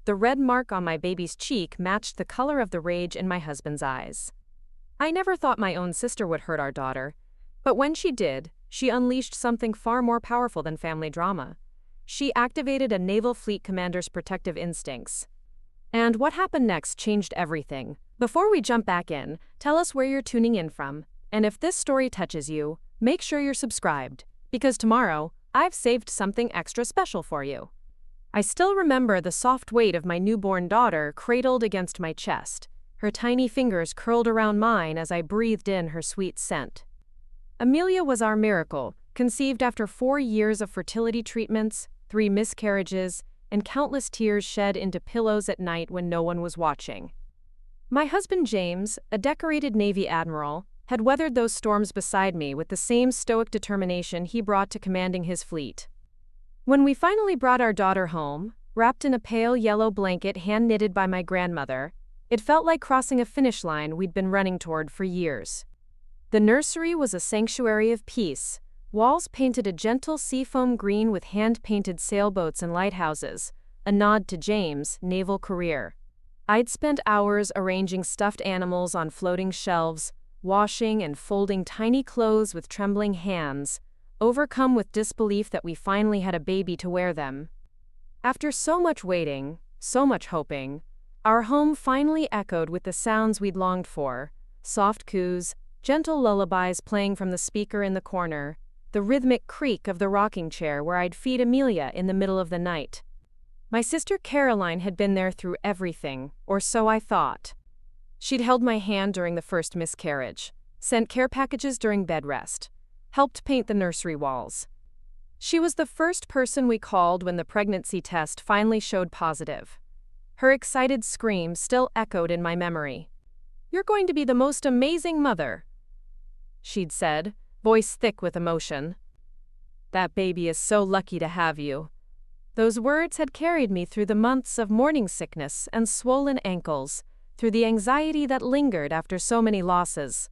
The red mark on my baby's cheek matched the color of the rage in my husband's eyes. I never thought my own sister would hurt our daughter, but when she did, she unleashed something far more powerful than family drama. She activated a naval fleet commander's protective instincts. And what happened next changed everything. Before we jump back in, tell us where you're tuning in from, and if this story touches you, make sure you're subscribed, because tomorrow, I've saved something extra special for you. I still remember the soft weight of my newborn daughter cradled against my chest, her tiny fingers curled around mine as I breathed in her sweet scent. Amelia was our miracle, conceived after 4 years of fertility treatments, 3 miscarriages, and countless tears shed into pillows at night when no one was watching. My husband James, a decorated Navy Admiral, had weathered those storms beside me with the same stoic determination he brought to commanding his fleet. When we finally brought our daughter home, wrapped in a pale yellow blanket hand-knitted by my grandmother, it felt like crossing a finish line we'd been running toward for years. The nursery was a sanctuary of peace, walls painted a gentle seafoam green with hand-painted sailboats and lighthouses, a nod to James' naval career. I'd spent hours arranging stuffed animals on floating shelves, washing and folding tiny clothes with trembling hands, overcome with disbelief that we finally had a baby to wear them. After so much waiting, so much hoping, our home finally echoed with the sounds we'd longed for: soft coos, gentle lullabies playing from the speaker in the corner, the rhythmic creak of the rocking chair where I'd feed Amelia in the middle of the night. My sister Caroline had been there through everything, or so I thought. She'd held my hand during the first miscarriage, sent care packages during bed rest, helped paint the nursery walls. She was the first person we called when the pregnancy test finally showed positive. Her excited scream still echoed in my memory. "You're going to be the most amazing mother," she'd said, voice thick with emotion. "That baby is so lucky to have you." Those words had carried me through the months of morning sickness and swollen ankles, through the anxiety that lingered after so many losses.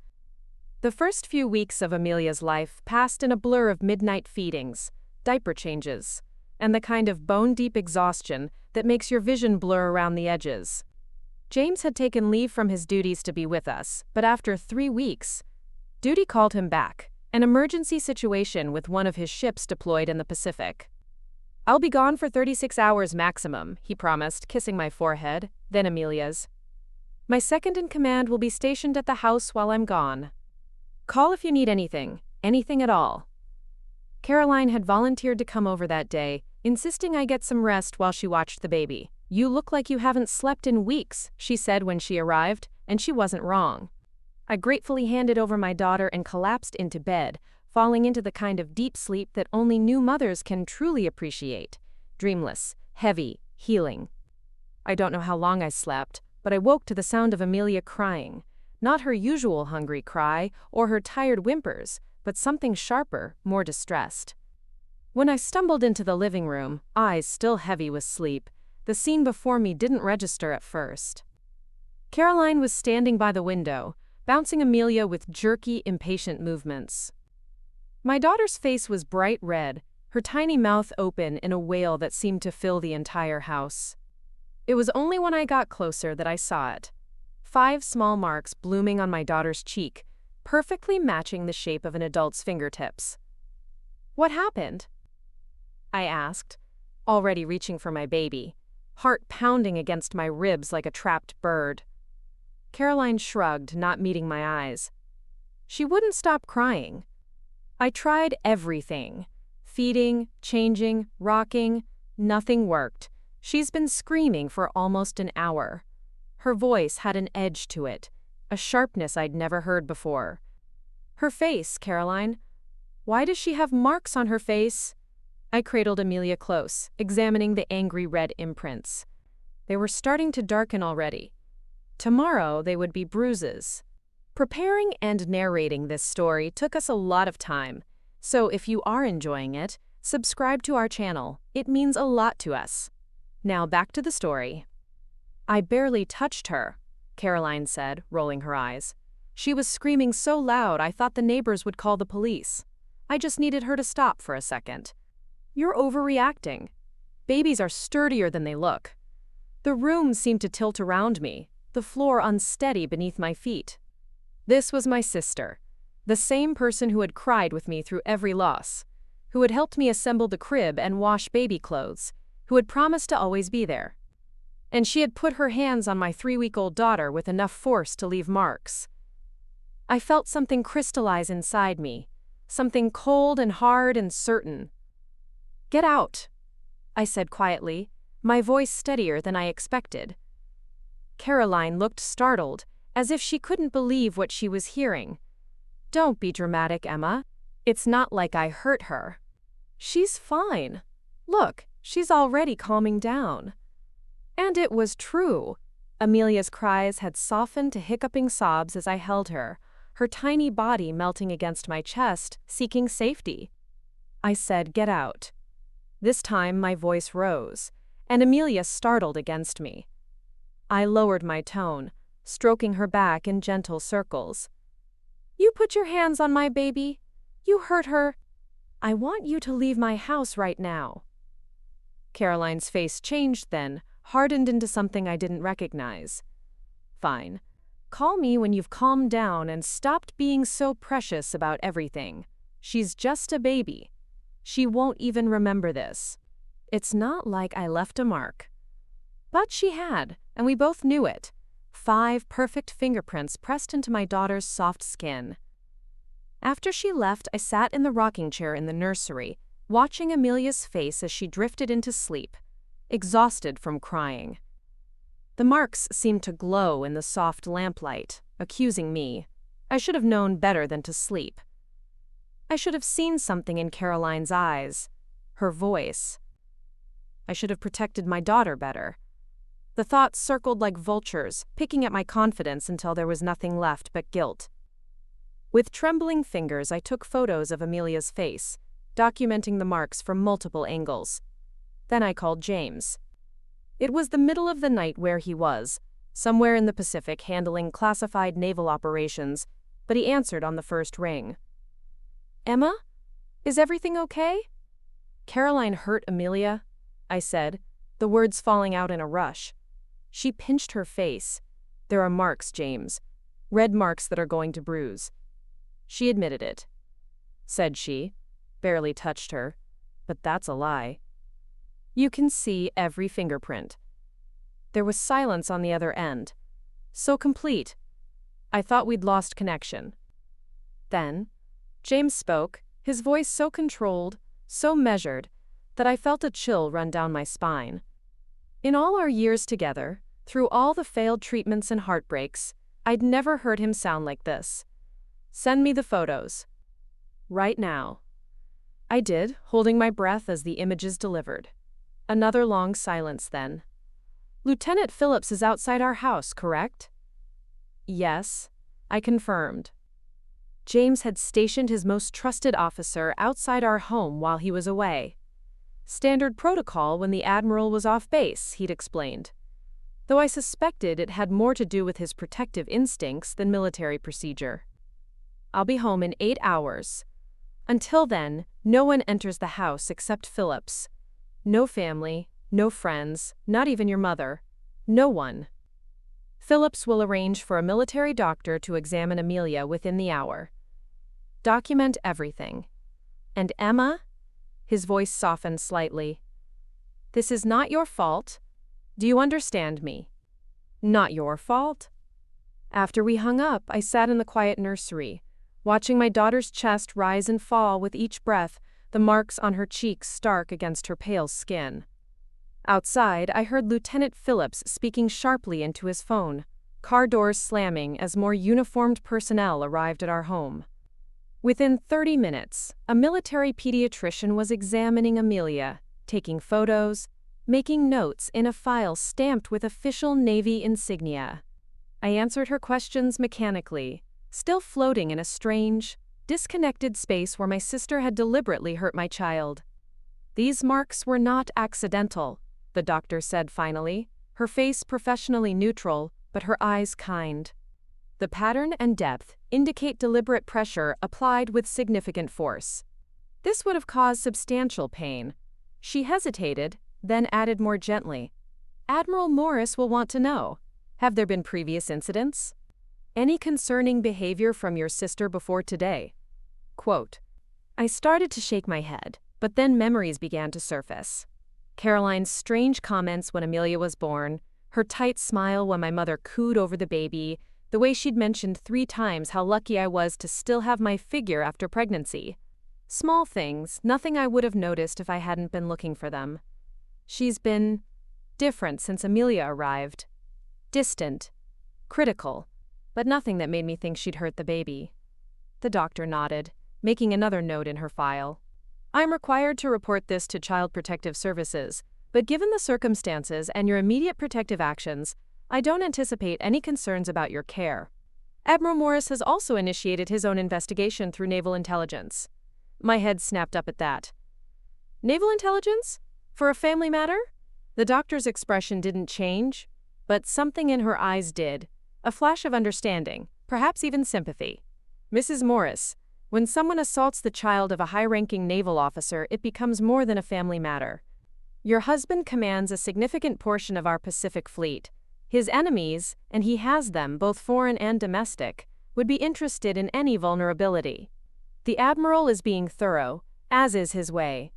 The first few weeks of Amelia's life passed in a blur of midnight feedings, diaper changes, and the kind of bone-deep exhaustion that makes your vision blur around the edges. James had taken leave from his duties to be with us, but after 3 weeks, duty called him back, an emergency situation with one of his ships deployed in the Pacific. "I'll be gone for 36 hours maximum," he promised, kissing my forehead, then Amelia's. "My second in command will be stationed at the house while I'm gone. Call if you need anything at all." Caroline had volunteered to come over that day, insisting I get some rest while she watched the baby. "You look like you haven't slept in weeks," she said when she arrived, and she wasn't wrong. I gratefully handed over my daughter and collapsed into bed, falling into the kind of deep sleep that only new mothers can truly appreciate. Dreamless, heavy, healing. I don't know how long I slept, but I woke to the sound of Amelia crying. Not her usual hungry cry or her tired whimpers, but something sharper, more distressed. When I stumbled into the living room, eyes still heavy with sleep, the scene before me didn't register at first. Caroline was standing by the window, bouncing Amelia with jerky, impatient movements. My daughter's face was bright red, her tiny mouth open in a wail that seemed to fill the entire house. It was only when I got closer that I saw it. 5 small marks blooming on my daughter's cheek, perfectly matching the shape of an adult's fingertips. "What happened?" I asked, already reaching for my baby, heart pounding against my ribs like a trapped bird. Caroline shrugged, not meeting my eyes. She wouldn't stop crying. I tried everything. Feeding, changing, rocking. Nothing worked. She's been screaming for almost an hour. Her voice had an edge to it, a sharpness I'd never heard before. "Her face, Caroline. Why does she have marks on her face?" I cradled Amelia close, examining the angry red imprints. They were starting to darken already. Tomorrow they would be bruises. Preparing and narrating this story took us a lot of time, so if you are enjoying it, subscribe to our channel. It means a lot to us. Now back to the story. "I barely touched her," Caroline said, rolling her eyes. "She was screaming so loud I thought the neighbors would call the police. I just needed her to stop for a second." "You're overreacting. Babies are sturdier than they look." The room seemed to tilt around me, the floor unsteady beneath my feet. This was my sister, the same person who had cried with me through every loss, who had helped me assemble the crib and wash baby clothes, who had promised to always be there. And she had put her hands on my 3-week-old daughter with enough force to leave marks. I felt something crystallize inside me, something cold and hard and certain. "Get out," I said quietly, my voice steadier than I expected. Caroline looked startled, as if she couldn't believe what she was hearing. "Don't be dramatic, Emma. It's not like I hurt her. She's fine. Look, she's already calming down." And it was true. Amelia's cries had softened to hiccuping sobs as I held her, her tiny body melting against my chest, seeking safety. I said, "Get out." This time my voice rose, and Amelia startled against me. I lowered my tone, stroking her back in gentle circles. "You put your hands on my baby. You hurt her. I want you to leave my house right now." Caroline's face changed then, hardened into something I didn't recognize. "Fine. Call me when you've calmed down and stopped being so precious about everything. She's just a baby. She won't even remember this. It's not like I left a mark." But she had, and we both knew it. 5 perfect fingerprints pressed into my daughter's soft skin. After she left, I sat in the rocking chair in the nursery, watching Amelia's face as she drifted into sleep, exhausted from crying. The marks seemed to glow in the soft lamplight, accusing me. I should have known better than to sleep. I should have seen something in Caroline's eyes, her voice. I should have protected my daughter better. The thoughts circled like vultures, picking at my confidence until there was nothing left but guilt. With trembling fingers, I took photos of Amelia's face, documenting the marks from multiple angles. Then I called James. It was the middle of the night where he was, somewhere in the Pacific handling classified naval operations, but he answered on the first ring. "Emma? Is everything okay?" "Caroline hurt Amelia," I said, the words falling out in a rush. "She pinched her face. There are marks, James. Red marks that are going to bruise." "She admitted it," said she. "Barely touched her. But that's a lie. You can see every fingerprint." There was silence on the other end. So complete. I thought we'd lost connection. Then, James spoke, his voice so controlled, so measured, that I felt a chill run down my spine. In all our years together, through all the failed treatments and heartbreaks, I'd never heard him sound like this. "Send me the photos. Right now." I did, holding my breath as the images delivered. Another long silence then. "Lieutenant Phillips is outside our house, correct?" "Yes," I confirmed. James had stationed his most trusted officer outside our home while he was away. "Standard protocol when the Admiral was off base," he'd explained. Though I suspected it had more to do with his protective instincts than military procedure. "I'll be home in 8 hours. Until then, no one enters the house except Phillips. No family, no friends, not even your mother. No one. Phillips will arrange for a military doctor to examine Amelia within the hour. Document everything. And Emma?" His voice softened slightly. "This is not your fault. Do you understand me? Not your fault?" After we hung up, I sat in the quiet nursery, watching my daughter's chest rise and fall with each breath, the marks on her cheeks stark against her pale skin. Outside, I heard Lieutenant Phillips speaking sharply into his phone, car doors slamming as more uniformed personnel arrived at our home. Within 30 minutes, a military pediatrician was examining Amelia, taking photos, making notes in a file stamped with official Navy insignia. I answered her questions mechanically, still floating in a strange, disconnected space where my sister had deliberately hurt my child. "These marks were not accidental," the doctor said finally, her face professionally neutral, but her eyes kind. "The pattern and depth indicate deliberate pressure applied with significant force. This would have caused substantial pain." She hesitated, then added more gently, Admiral Morris will want to know. Have there been previous incidents? Any concerning behavior from your sister before today? Quote, I started to shake my head, but then memories began to surface. Caroline's strange comments when Amelia was born, her tight smile when my mother cooed over the baby, the way she'd mentioned 3 times how lucky I was to still have my figure after pregnancy. Small things, nothing I would have noticed if I hadn't been looking for them. She's been different since Amelia arrived. Distant, critical, but nothing that made me think she'd hurt the baby. The doctor nodded, making another note in her file. I'm required to report this to Child Protective Services, but given the circumstances and your immediate protective actions, I don't anticipate any concerns about your care. Admiral Morris has also initiated his own investigation through naval intelligence. My head snapped up at that. Naval intelligence? For a family matter? The doctor's expression didn't change, but something in her eyes did. A flash of understanding, perhaps even sympathy. Mrs. Morris, when someone assaults the child of a high-ranking naval officer, it becomes more than a family matter. Your husband commands a significant portion of our Pacific Fleet. His enemies, and he has them, both foreign and domestic, would be interested in any vulnerability. The Admiral is being thorough, as is his way.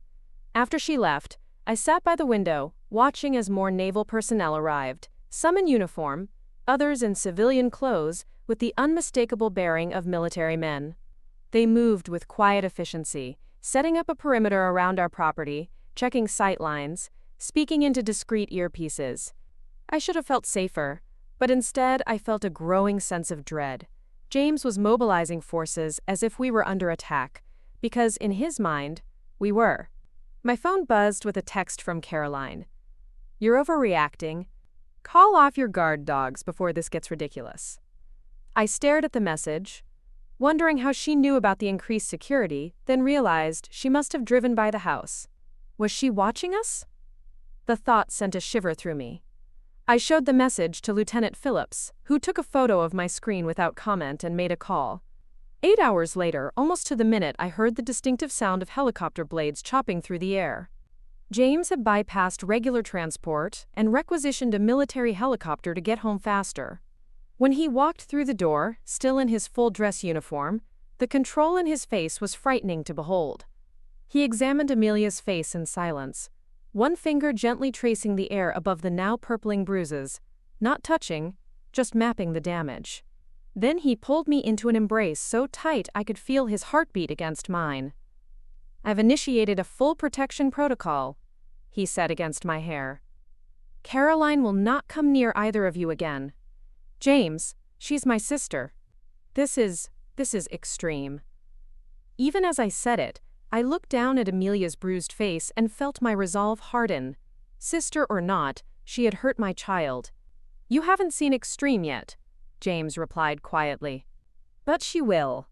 After she left, I sat by the window, watching as more naval personnel arrived, some in uniform, others in civilian clothes with the unmistakable bearing of military men. They moved with quiet efficiency, setting up a perimeter around our property, checking sight lines, speaking into discreet earpieces. I should have felt safer, but instead I felt a growing sense of dread. James was mobilizing forces as if we were under attack, because in his mind, we were. My phone buzzed with a text from Caroline. You're overreacting. Call off your guard dogs before this gets ridiculous. I stared at the message, wondering how she knew about the increased security, then realized she must have driven by the house. Was she watching us? The thought sent a shiver through me. I showed the message to Lieutenant Phillips, who took a photo of my screen without comment and made a call. 8 hours later, almost to the minute, I heard the distinctive sound of helicopter blades chopping through the air. James had bypassed regular transport and requisitioned a military helicopter to get home faster. When he walked through the door, still in his full-dress uniform, the control in his face was frightening to behold. He examined Amelia's face in silence, one finger gently tracing the air above the now purpling bruises, not touching, just mapping the damage. Then he pulled me into an embrace so tight I could feel his heartbeat against mine. I've initiated a full protection protocol, he said against my hair. Caroline will not come near either of you again. James, she's my sister. This is extreme. Even as I said it, I looked down at Amelia's bruised face and felt my resolve harden. Sister or not, she had hurt my child. You haven't seen extreme yet, James replied quietly. But she will.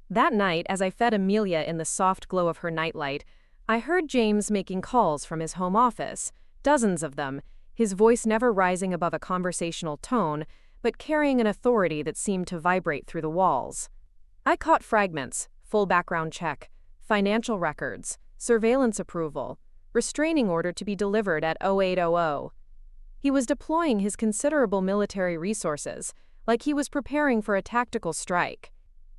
That night, as I fed Amelia in the soft glow of her nightlight, I heard James making calls from his home office, dozens of them, his voice never rising above a conversational tone, but carrying an authority that seemed to vibrate through the walls. I caught fragments, full background check, financial records, surveillance approval, restraining order to be delivered at 0800. He was deploying his considerable military resources, like he was preparing for a tactical strike.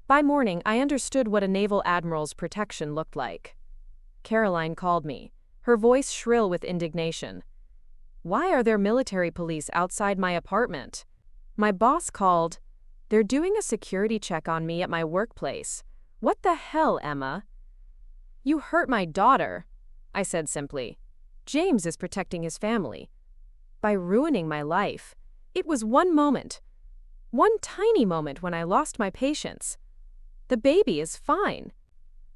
By morning, I understood what a naval admiral's protection looked like. Caroline called me, her voice shrill with indignation. Why are there military police outside my apartment? My boss called. They're doing a security check on me at my workplace. What the hell, Emma? You hurt my daughter, I said simply. James is protecting his family. By ruining my life. It was one moment. One tiny moment when I lost my patience. The baby is fine.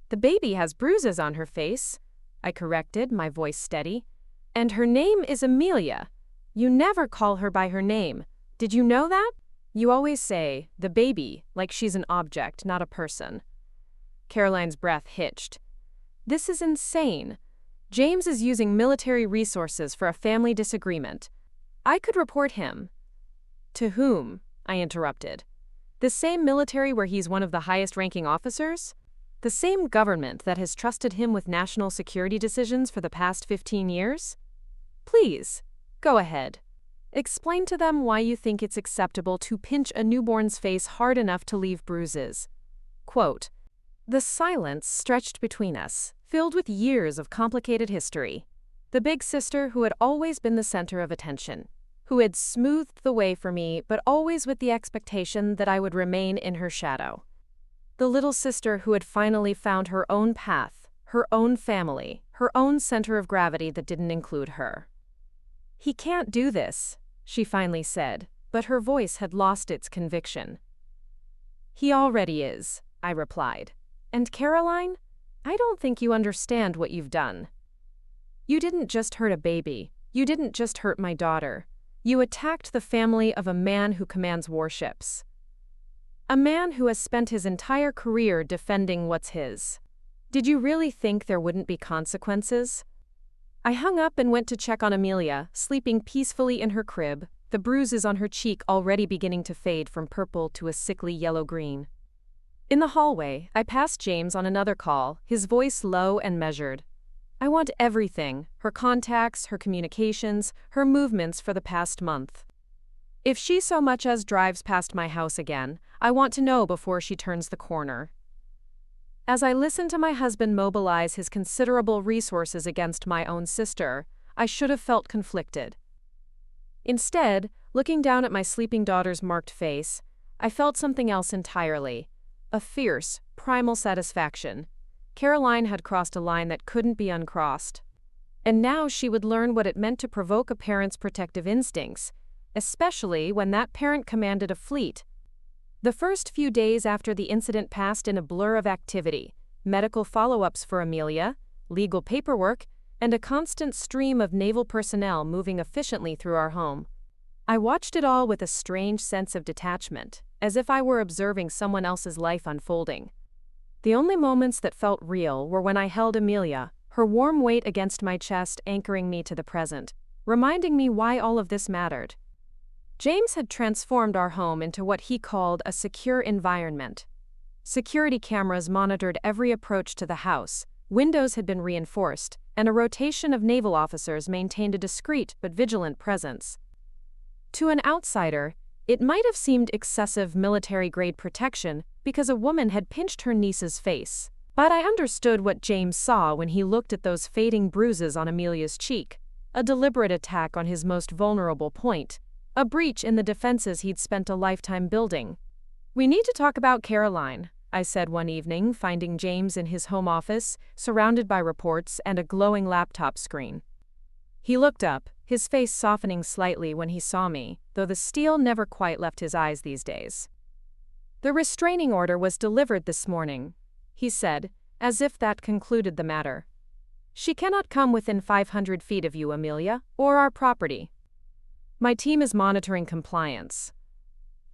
The baby has bruises on her face, I corrected, my voice steady. And her name is Amelia. You never call her by her name. Did you know that? You always say, the baby, like she's an object, not a person. Caroline's breath hitched. This is insane. James is using military resources for a family disagreement. I could report him. To whom? I interrupted. The same military where he's one of the highest-ranking officers? The same government that has trusted him with national security decisions for the past 15 years? Please, Go ahead. Explain to them why you think it's acceptable to pinch a newborn's face hard enough to leave bruises. Quote, "The silence stretched between us, filled with years of complicated history. The big sister who had always been the center of attention, who had smoothed the way for me, but always with the expectation that I would remain in her shadow. The little sister who had finally found her own path, her own family, her own center of gravity that didn't include her." "He can't do this," she finally said, but her voice had lost its conviction. "He already is," I replied. "And Caroline, I don't think you understand what you've done. You didn't just hurt a baby. You didn't just hurt my daughter. You attacked the family of a man who commands warships. A man who has spent his entire career defending what's his. Did you really think there wouldn't be consequences?" I hung up and went to check on Amelia, sleeping peacefully in her crib, the bruises on her cheek already beginning to fade from purple to a sickly yellow-green. In the hallway, I passed James on another call, his voice low and measured. "I want everything, her contacts, her communications, her movements for the past month. If she so much as drives past my house again, I want to know before she turns the corner." As I listened to my husband mobilize his considerable resources against my own sister, I should have felt conflicted. Instead, looking down at my sleeping daughter's marked face, I felt something else entirely. A fierce, primal satisfaction. Caroline had crossed a line that couldn't be uncrossed. And now she would learn what it meant to provoke a parent's protective instincts, especially when that parent commanded a fleet. The first few days after the incident passed in a blur of activity, medical follow-ups for Amelia, legal paperwork, and a constant stream of naval personnel moving efficiently through our home. I watched it all with a strange sense of detachment, as if I were observing someone else's life unfolding. The only moments that felt real were when I held Amelia, her warm weight against my chest anchoring me to the present, reminding me why all of this mattered. James had transformed our home into what he called a secure environment. Security cameras monitored every approach to the house, windows had been reinforced, and a rotation of naval officers maintained a discreet but vigilant presence. To an outsider, it might have seemed excessive military-grade protection because a woman had pinched her niece's face. But I understood what James saw when he looked at those fading bruises on Amelia's cheek, a deliberate attack on his most vulnerable point, a breach in the defenses he'd spent a lifetime building. "We need to talk about Caroline," I said one evening, finding James in his home office, surrounded by reports and a glowing laptop screen. He looked up, his face softening slightly when he saw me, though the steel never quite left his eyes these days. "The restraining order was delivered this morning," he said, as if that concluded the matter. "She cannot come within 500 feet of you, Amelia, or our property. My team is monitoring compliance."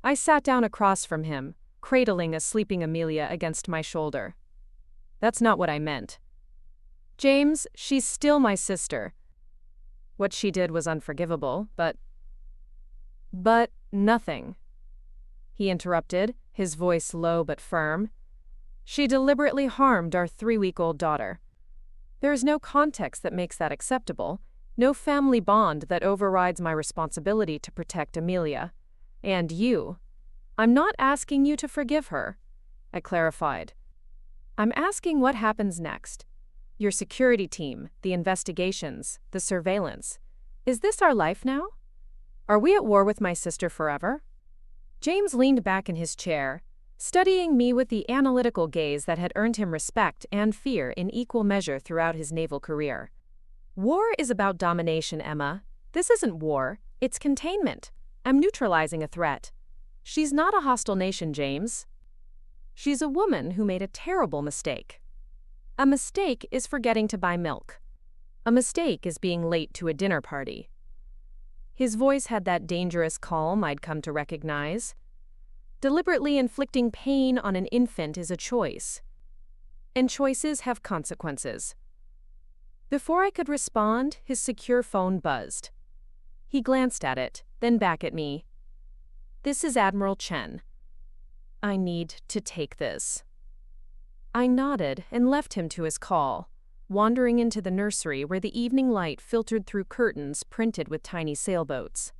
I sat down across from him, cradling a sleeping Amelia against my shoulder. "That's not what I meant. James, she's still my sister. What she did was unforgivable, but nothing," he interrupted, his voice low but firm. "She deliberately harmed our 3-week-old daughter. There is no context that makes that acceptable, no family bond that overrides my responsibility to protect Amelia. And you. I'm not asking you to forgive her," I clarified. "I'm asking what happens next. Your security team, the investigations, the surveillance. Is this our life now? Are we at war with my sister forever?" James leaned back in his chair, studying me with the analytical gaze that had earned him respect and fear in equal measure throughout his naval career. "War is about domination, Emma. This isn't war, it's containment. I'm neutralizing a threat. She's not a hostile nation, James. She's a woman who made a terrible mistake. A mistake is forgetting to buy milk. A mistake is being late to a dinner party." His voice had that dangerous calm I'd come to recognize. Deliberately inflicting pain on an infant is a choice. And choices have consequences. Before I could respond, his secure phone buzzed. He glanced at it, then back at me. "This is Admiral Chen. I need to take this." I nodded and left him to his call. wandering into the nursery where the evening light filtered through curtains printed with tiny sailboats.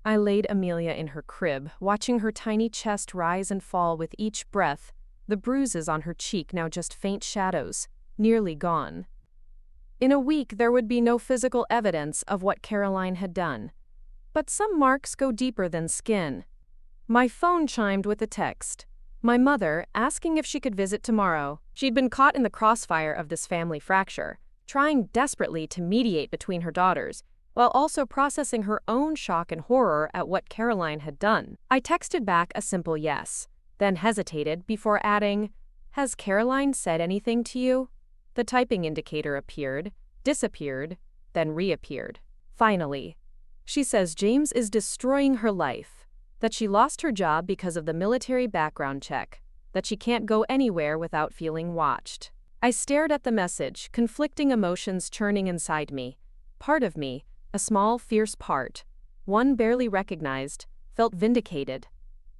I laid Amelia in her crib, watching her tiny chest rise and fall with each breath, the bruises on her cheek now just faint shadows, nearly gone. In a week there would be no physical evidence of what Caroline had done. But some marks go deeper than skin. My phone chimed with a text. My mother, asking if she could visit tomorrow. She'd been caught in the crossfire of this family fracture, trying desperately to mediate between her daughters, while also processing her own shock and horror at what Caroline had done. I texted back a simple yes, then hesitated before adding, "Has Caroline said anything to you?" The typing indicator appeared, disappeared, then reappeared. Finally, she says James is destroying her life, that she lost her job because of the military background check, that she can't go anywhere without feeling watched. I stared at the message, conflicting emotions churning inside me. Part of me, a small, fierce part, one barely recognized, felt vindicated.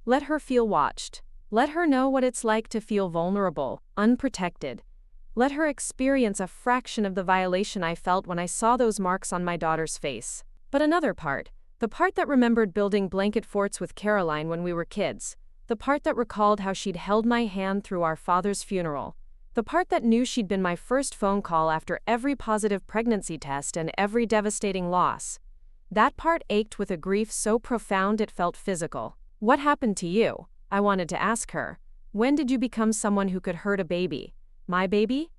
Let her feel watched. Let her know what it's like to feel vulnerable, unprotected. Let her experience a fraction of the violation I felt when I saw those marks on my daughter's face. But another part, the part that remembered building blanket forts with Caroline when we were kids, the part that recalled how she'd held my hand through our father's funeral, the part that knew she'd been my first phone call after every positive pregnancy test and every devastating loss. That part ached with a grief so profound it felt physical. "What happened to you?" I wanted to ask her. "When did you become someone who could hurt a baby? My baby?"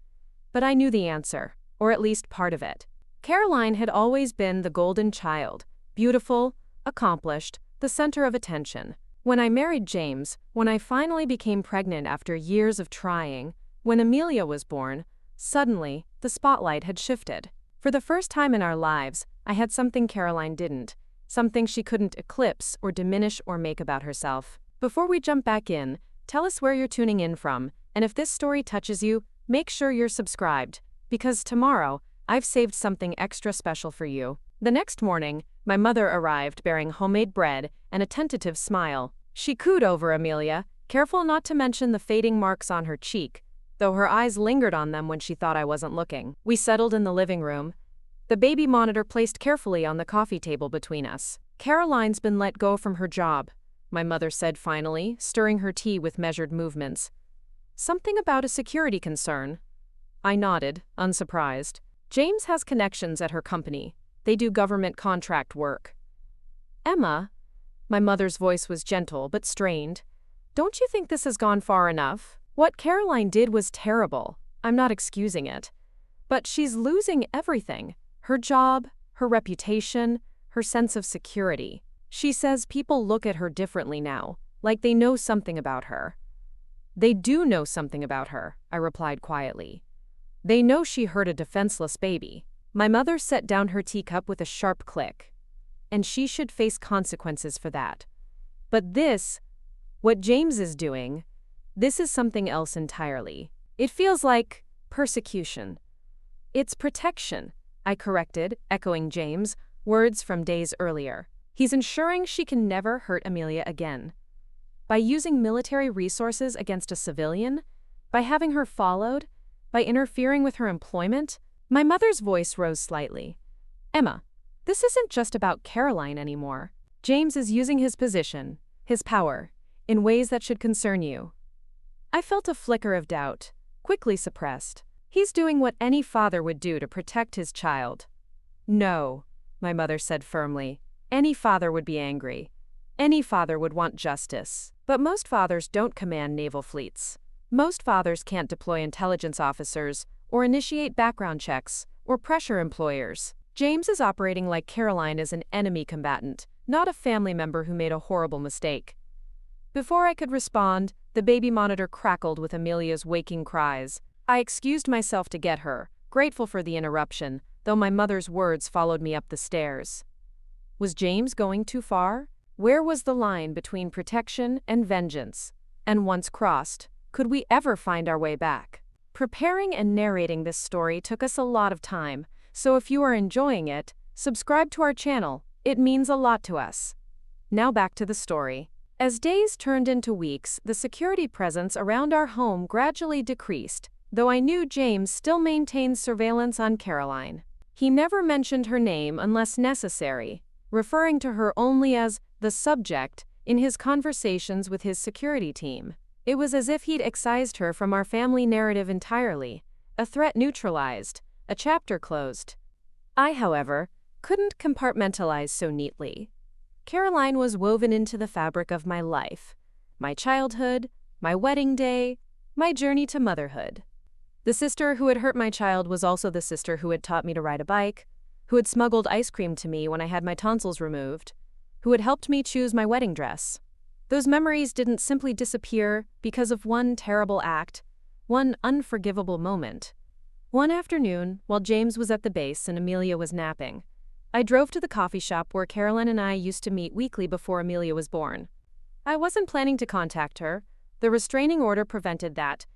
But I knew the answer, or at least part of it. Caroline had always been the golden child, beautiful, accomplished, the center of attention. When I married James, when I finally became pregnant after years of trying, when Amelia was born, suddenly, the spotlight had shifted. For the first time in our lives, I had something Caroline didn't, something she couldn't eclipse or diminish or make about herself. Before we jump back in, tell us where you're tuning in from, and if this story touches you, make sure you're subscribed, because tomorrow, I've saved something extra special for you. The next morning, my mother arrived bearing homemade bread and a tentative smile. She cooed over Amelia, careful not to mention the fading marks on her cheek, though her eyes lingered on them when she thought I wasn't looking. We settled in the living room, the baby monitor placed carefully on the coffee table between us. "Caroline's been let go from her job," my mother said finally, stirring her tea with measured movements. "Something about a security concern." I nodded, unsurprised. "James has connections at her company. They do government contract work." "Emma," my mother's voice was gentle but strained, "don't you think this has gone far enough? What Caroline did was terrible. I'm not excusing it. But she's losing everything. Her job, her reputation, her sense of security. She says people look at her differently now, like they know something about her." "They do know something about her," I replied quietly. "They know she hurt a defenseless baby." My mother set down her teacup with a sharp click. "And she should face consequences for that. But this, what James is doing, this is something else entirely. It feels like persecution." "It's protection," I corrected, echoing James' words from days earlier. "He's ensuring she can never hurt Amelia again. By using military resources against a civilian, by having her followed, by interfering with her employment." My mother's voice rose slightly. "Emma, this isn't just about Caroline anymore. James is using his position, his power, in ways that should concern you." I felt a flicker of doubt, quickly suppressed. "He's doing what any father would do to protect his child." "No," my mother said firmly. "Any father would be angry. Any father would want justice. But most fathers don't command naval fleets. Most fathers can't deploy intelligence officers, or initiate background checks, or pressure employers. James is operating like Caroline is an enemy combatant, not a family member who made a horrible mistake." Before I could respond, the baby monitor crackled with Amelia's waking cries. I excused myself to get her, grateful for the interruption, though my mother's words followed me up the stairs. Was James going too far? Where was the line between protection and vengeance? And once crossed, could we ever find our way back? Preparing and narrating this story took us a lot of time, so if you are enjoying it, subscribe to our channel. It means a lot to us. Now back to the story. As days turned into weeks, the security presence around our home gradually decreased, though I knew James still maintained surveillance on Caroline. He never mentioned her name unless necessary, referring to her only as the subject in his conversations with his security team. It was as if he'd excised her from our family narrative entirely, a threat neutralized, a chapter closed. I, however, couldn't compartmentalize so neatly. Caroline was woven into the fabric of my life, my childhood, my wedding day, my journey to motherhood. The sister who had hurt my child was also the sister who had taught me to ride a bike, who had smuggled ice cream to me when I had my tonsils removed, who had helped me choose my wedding dress. Those memories didn't simply disappear because of one terrible act, one unforgivable moment. One afternoon, while James was at the base and Amelia was napping, I drove to the coffee shop where Caroline and I used to meet weekly before Amelia was born. I wasn't planning to contact her. The restraining order prevented that,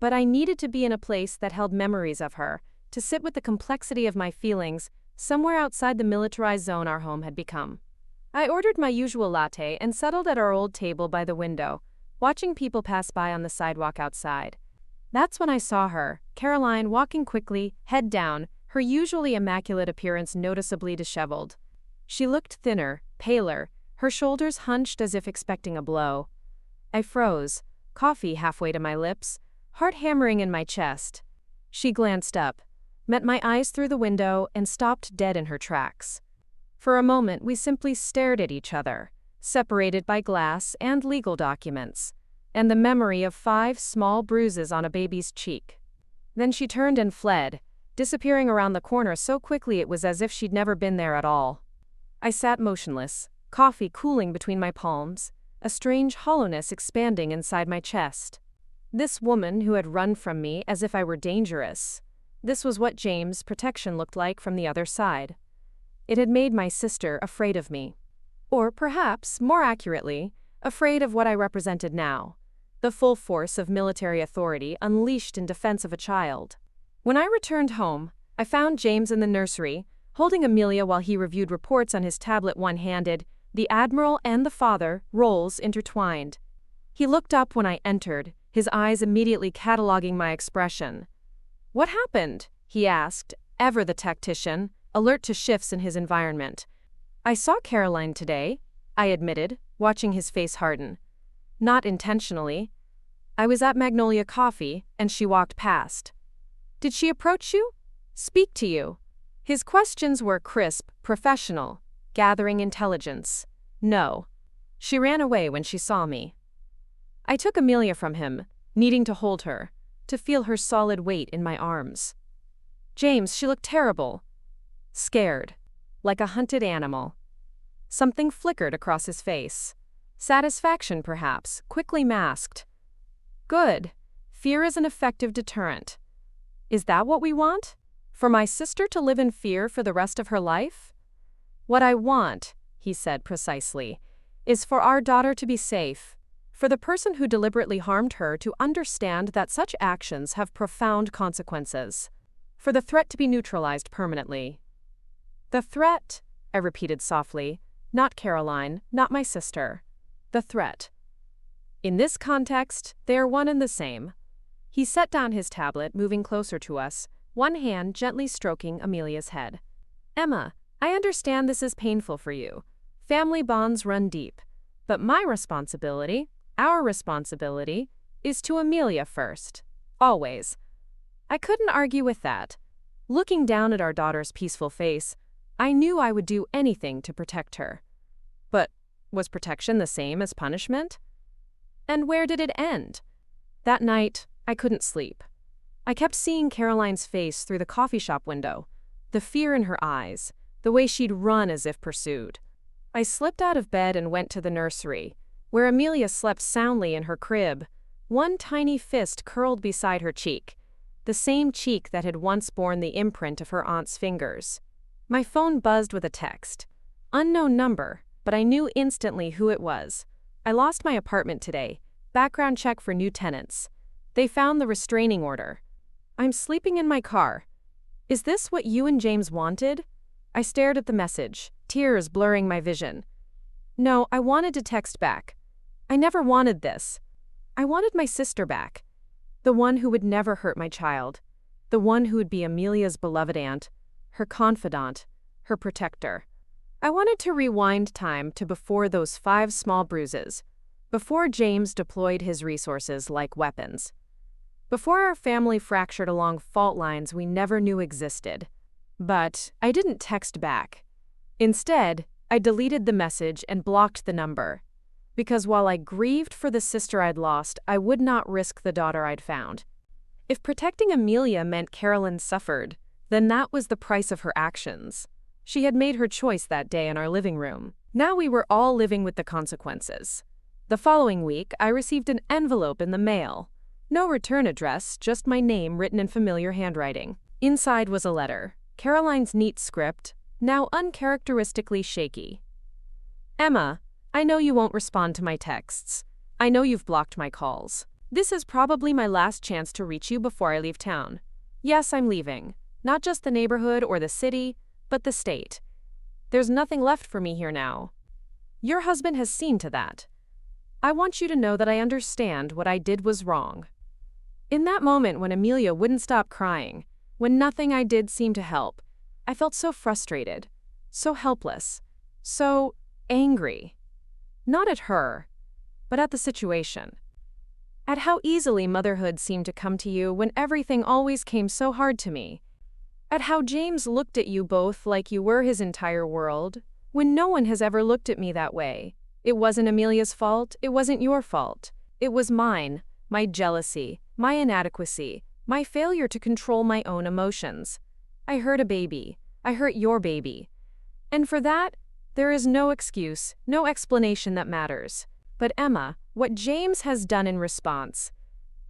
but I needed to be in a place that held memories of her, to sit with the complexity of my feelings somewhere outside the militarized zone our home had become. I ordered my usual latte and settled at our old table by the window, watching people pass by on the sidewalk outside. That's when I saw her, Caroline, walking quickly, head down, her usually immaculate appearance noticeably disheveled. She looked thinner, paler, her shoulders hunched as if expecting a blow. I froze, coffee halfway to my lips, heart hammering in my chest. She glanced up, met my eyes through the window, and stopped dead in her tracks. For a moment, we simply stared at each other, separated by glass and legal documents, and the memory of 5 small bruises on a baby's cheek. Then she turned and fled, disappearing around the corner so quickly it was as if she'd never been there at all. I sat motionless, coffee cooling between my palms, a strange hollowness expanding inside my chest. This woman who had run from me as if I were dangerous. This was what James' protection looked like from the other side. It had made my sister afraid of me. Or perhaps, more accurately, afraid of what I represented now. The full force of military authority unleashed in defense of a child. When I returned home, I found James in the nursery, holding Amelia while he reviewed reports on his tablet one-handed, the Admiral and the father, roles intertwined. He looked up when I entered, his eyes immediately cataloging my expression. "What happened?" he asked, ever the tactician, alert to shifts in his environment. "I saw Caroline today," I admitted, watching his face harden. "Not intentionally. I was at Magnolia Coffee, and she walked past." "Did she approach you? Speak to you?" His questions were crisp, professional, gathering intelligence. "No. She ran away when she saw me." I took Amelia from him, needing to hold her, to feel her solid weight in my arms. "James, she looked terrible. Scared. Like a hunted animal." Something flickered across his face. Satisfaction, perhaps, quickly masked. "Good. Fear is an effective deterrent. Is that what we want? For my sister to live in fear for the rest of her life?" "What I want," he said precisely, "is for our daughter to be safe. For the person who deliberately harmed her to understand that such actions have profound consequences. For the threat to be neutralized permanently." "The threat," I repeated softly, "not Caroline, not my sister. The threat. In this context, they are one and the same." He set down his tablet, moving closer to us, one hand gently stroking Amelia's head. "Emma, I understand this is painful for you. Family bonds run deep. But my responsibility, our responsibility, is to Amelia first. Always." I couldn't argue with that. Looking down at our daughter's peaceful face, I knew I would do anything to protect her. But was protection the same as punishment? And where did it end? That night, I couldn't sleep. I kept seeing Caroline's face through the coffee shop window, the fear in her eyes, the way she'd run as if pursued. I slipped out of bed and went to the nursery, where Amelia slept soundly in her crib, one tiny fist curled beside her cheek, the same cheek that had once borne the imprint of her aunt's fingers. My phone buzzed with a text. Unknown number, but I knew instantly who it was. "I lost my apartment today. Background check for new tenants. They found the restraining order. I'm sleeping in my car. Is this what you and James wanted?" I stared at the message, tears blurring my vision. No, I wanted to text back. I never wanted this. I wanted my sister back. The one who would never hurt my child. The one who would be Amelia's beloved aunt, her confidant, her protector. I wanted to rewind time to before those 5 small bruises, before James deployed his resources like weapons, before our family fractured along fault lines we never knew existed. But I didn't text back. Instead, I deleted the message and blocked the number, because while I grieved for the sister I'd lost, I would not risk the daughter I'd found. If protecting Amelia meant Carolyn suffered, then that was the price of her actions. She had made her choice that day in our living room. Now we were all living with the consequences. The following week, I received an envelope in the mail. No return address, just my name written in familiar handwriting. Inside was a letter, Caroline's neat script, now uncharacteristically shaky. Emma, I know you won't respond to my texts. I know you've blocked my calls. This is probably my last chance to reach you before I leave town. Yes, I'm leaving. Not just the neighborhood or the city, but the state. There's nothing left for me here now. Your husband has seen to that. I want you to know that I understand what I did was wrong. In that moment when Amelia wouldn't stop crying, when nothing I did seemed to help, I felt so frustrated, so helpless, so angry. Not at her, but at the situation. At how easily motherhood seemed to come to you when everything always came so hard to me. At how James looked at you both like you were his entire world, when no one has ever looked at me that way. It wasn't Amelia's fault, it wasn't your fault. It was mine, my jealousy, my inadequacy, my failure to control my own emotions. I hurt a baby. I hurt your baby. And for that, there is no excuse, no explanation that matters. But Emma, what James has done in response,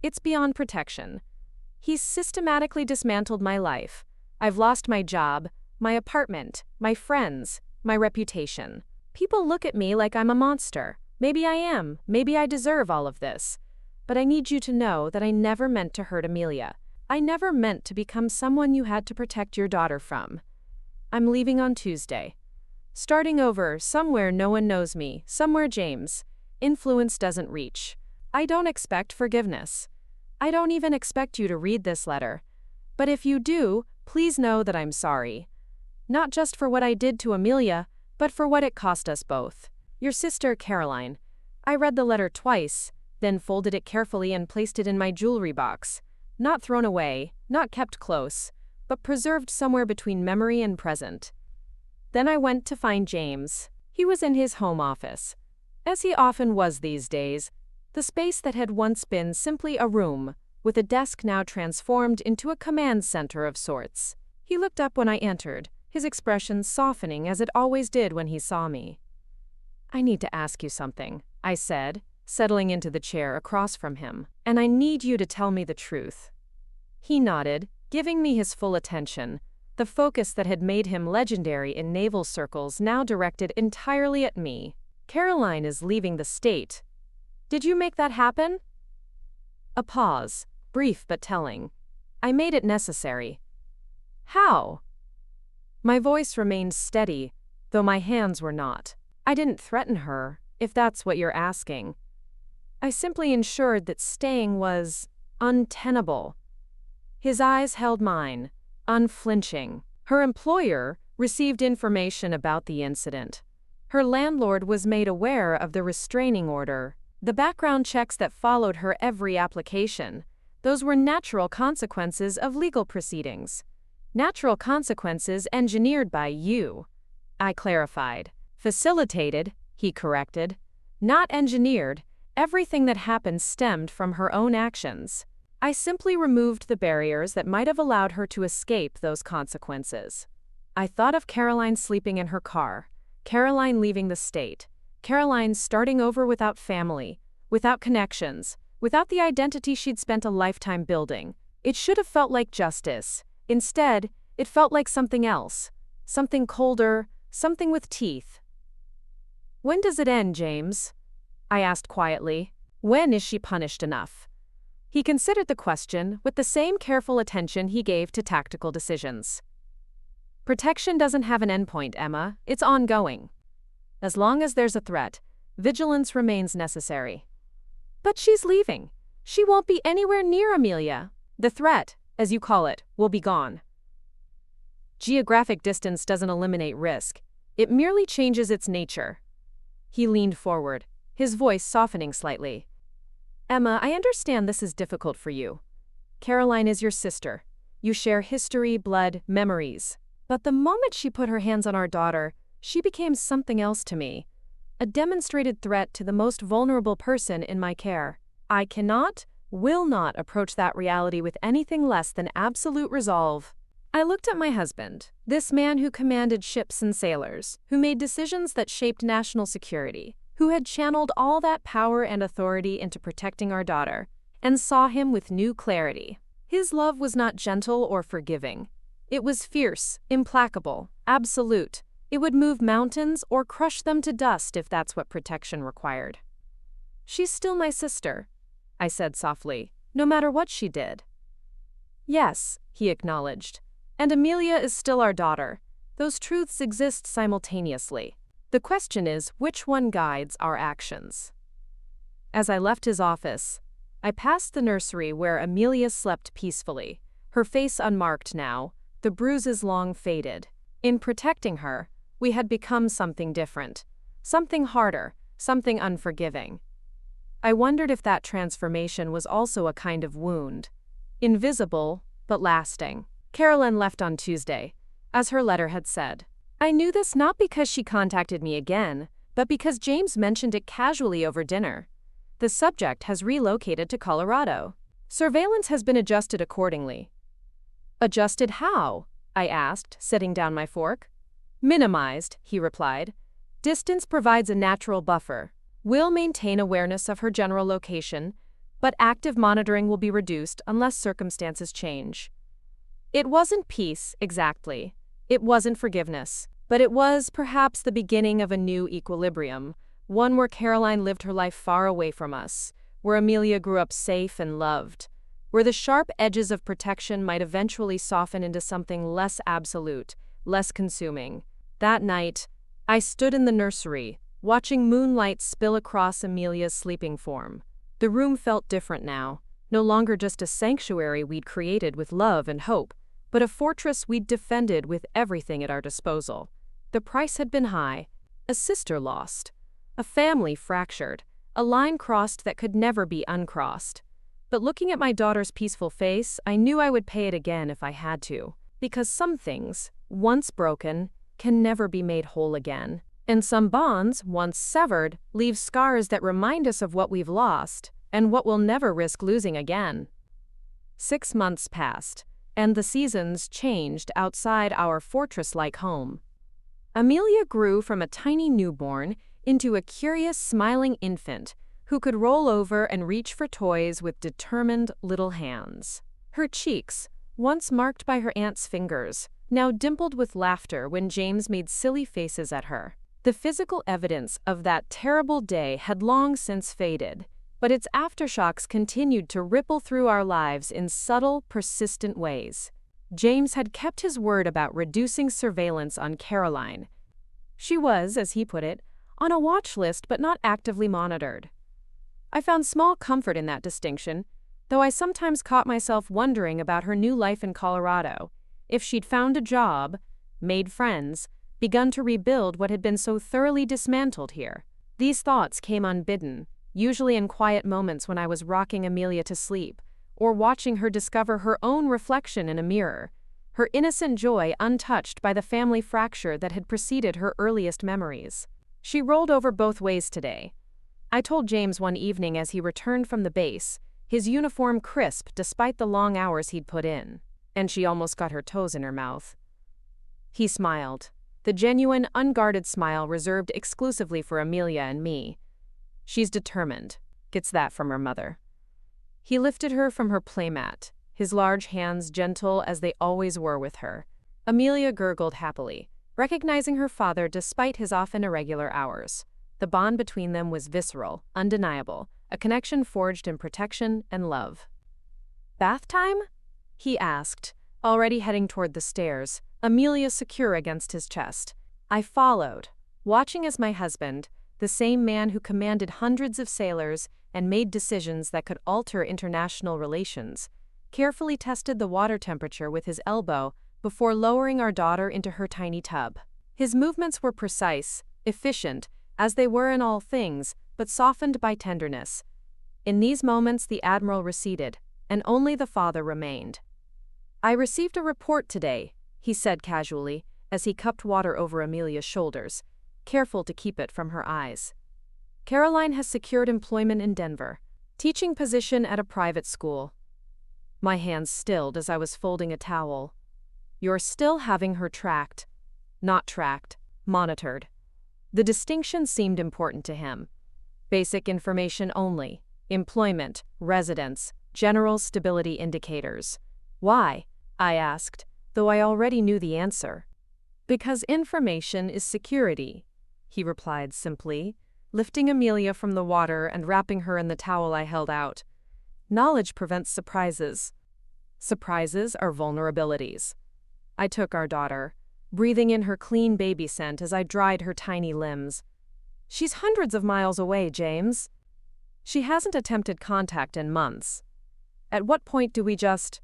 it's beyond protection. He's systematically dismantled my life. I've lost my job, my apartment, my friends, my reputation. People look at me like I'm a monster. Maybe I am. Maybe I deserve all of this. But I need you to know that I never meant to hurt Amelia. I never meant to become someone you had to protect your daughter from. I'm leaving on Tuesday. Starting over, somewhere no one knows me, somewhere James. Influence doesn't reach. I don't expect forgiveness. I don't even expect you to read this letter. But if you do, please know that I'm sorry. Not just for what I did to Amelia, but for what it cost us both. Your sister, Caroline. I read the letter twice, then folded it carefully and placed it in my jewelry box. Not thrown away, not kept close, but preserved somewhere between memory and present. Then I went to find James. He was in his home office. As he often was these days, the space that had once been simply a room, with a desk now transformed into a command center of sorts. He looked up when I entered, his expression softening as it always did when he saw me. I need to ask you something, I said, settling into the chair across from him, and I need you to tell me the truth. He nodded, giving me his full attention, the focus that had made him legendary in naval circles now directed entirely at me. Caroline is leaving the state. Did you make that happen? A pause, brief but telling. I made it necessary. How? My voice remained steady, though my hands were not. I didn't threaten her, if that's what you're asking. I simply ensured that staying was untenable. His eyes held mine, unflinching. Her employer received information about the incident. Her landlord was made aware of the restraining order. The background checks that followed her every application. Those were natural consequences of legal proceedings. Natural consequences engineered by you. I clarified. Facilitated, he corrected. Not engineered. Everything that happened stemmed from her own actions. I simply removed the barriers that might have allowed her to escape those consequences. I thought of Caroline sleeping in her car, Caroline leaving the state, Caroline starting over without family, without connections, without the identity she'd spent a lifetime building. It should have felt like justice. Instead, it felt like something else, something colder, something with teeth. When does it end, James? I asked quietly. When is she punished enough? He considered the question with the same careful attention he gave to tactical decisions. Protection doesn't have an endpoint, Emma. It's ongoing. As long as there's a threat, vigilance remains necessary. But she's leaving. She won't be anywhere near Amelia. The threat, as you call it, will be gone. Geographic distance doesn't eliminate risk. It merely changes its nature. He leaned forward, his voice softening slightly. Emma, I understand this is difficult for you. Caroline is your sister. You share history, blood, memories. But the moment she put her hands on our daughter, she became something else to me. A demonstrated threat to the most vulnerable person in my care. I cannot, will not approach that reality with anything less than absolute resolve. I looked at my husband, this man who commanded ships and sailors, who made decisions that shaped national security, who had channeled all that power and authority into protecting our daughter, and saw him with new clarity. His love was not gentle or forgiving. It was fierce, implacable, absolute. It would move mountains or crush them to dust if that's what protection required. She's still my sister, I said softly, no matter what she did. Yes, he acknowledged. And Amelia is still our daughter. Those truths exist simultaneously. The question is, which one guides our actions? As I left his office, I passed the nursery where Amelia slept peacefully, her face unmarked now, the bruises long faded. In protecting her, we had become something different, something harder, something unforgiving. I wondered if that transformation was also a kind of wound, invisible but lasting. Caroline left on Tuesday, as her letter had said. I knew this not because she contacted me again, but because James mentioned it casually over dinner. The subject has relocated to Colorado. Surveillance has been adjusted accordingly. Adjusted how? I asked, setting down my fork. Minimized, he replied. Distance provides a natural buffer. We'll maintain awareness of her general location, but active monitoring will be reduced unless circumstances change. It wasn't peace, exactly. It wasn't forgiveness. But it was, perhaps, the beginning of a new equilibrium, one where Caroline lived her life far away from us, where Amelia grew up safe and loved, where the sharp edges of protection might eventually soften into something less absolute, less consuming. That night, I stood in the nursery, watching moonlight spill across Amelia's sleeping form. The room felt different now, no longer just a sanctuary we'd created with love and hope, but a fortress we'd defended with everything at our disposal. The price had been high, a sister lost, a family fractured, a line crossed that could never be uncrossed. But looking at my daughter's peaceful face, I knew I would pay it again if I had to, because some things, once broken, can never be made whole again. And some bonds, once severed, leave scars that remind us of what we've lost and what we'll never risk losing again. 6 months passed, and the seasons changed outside our fortress-like home. Amelia grew from a tiny newborn into a curious, smiling infant who could roll over and reach for toys with determined little hands. Her cheeks, once marked by her aunt's fingers, now dimpled with laughter when James made silly faces at her. The physical evidence of that terrible day had long since faded, but its aftershocks continued to ripple through our lives in subtle, persistent ways. James had kept his word about reducing surveillance on Caroline. She was, as he put it, on a watch list but not actively monitored. I found small comfort in that distinction, though I sometimes caught myself wondering about her new life in Colorado, if she'd found a job, made friends, begun to rebuild what had been so thoroughly dismantled here. These thoughts came unbidden, usually in quiet moments when I was rocking Amelia to sleep, or watching her discover her own reflection in a mirror, her innocent joy untouched by the family fracture that had preceded her earliest memories. She rolled over both ways today. I told James one evening as he returned from the base, his uniform crisp despite the long hours he'd put in, and she almost got her toes in her mouth. He smiled, the genuine, unguarded smile reserved exclusively for Amelia and me. She's determined, gets that from her mother. He lifted her from her playmat, his large hands gentle as they always were with her. Amelia gurgled happily, recognizing her father despite his often irregular hours. The bond between them was visceral, undeniable, a connection forged in protection and love. Bath time? He asked, already heading toward the stairs, Amelia secure against his chest. I followed, watching as my husband, the same man who commanded hundreds of sailors and made decisions that could alter international relations, carefully tested the water temperature with his elbow before lowering our daughter into her tiny tub. His movements were precise, efficient, as they were in all things, but softened by tenderness. In these moments the Admiral receded, and only the father remained. "I received a report today," he said casually, as he cupped water over Amelia's shoulders, careful to keep it from her eyes. "Caroline has secured employment in Denver, teaching position at a private school." My hands stilled as I was folding a towel. "You're still having her tracked." Not tracked, monitored. The distinction seemed important to him. Basic information only: employment, residence, general stability indicators. "Why?" I asked, though I already knew the answer. "Because information is security," he replied simply, lifting Amelia from the water and wrapping her in the towel I held out. "Knowledge prevents surprises. Surprises are vulnerabilities." I took our daughter, breathing in her clean baby scent as I dried her tiny limbs. "She's hundreds of miles away, James. She hasn't attempted contact in months. At what point do we just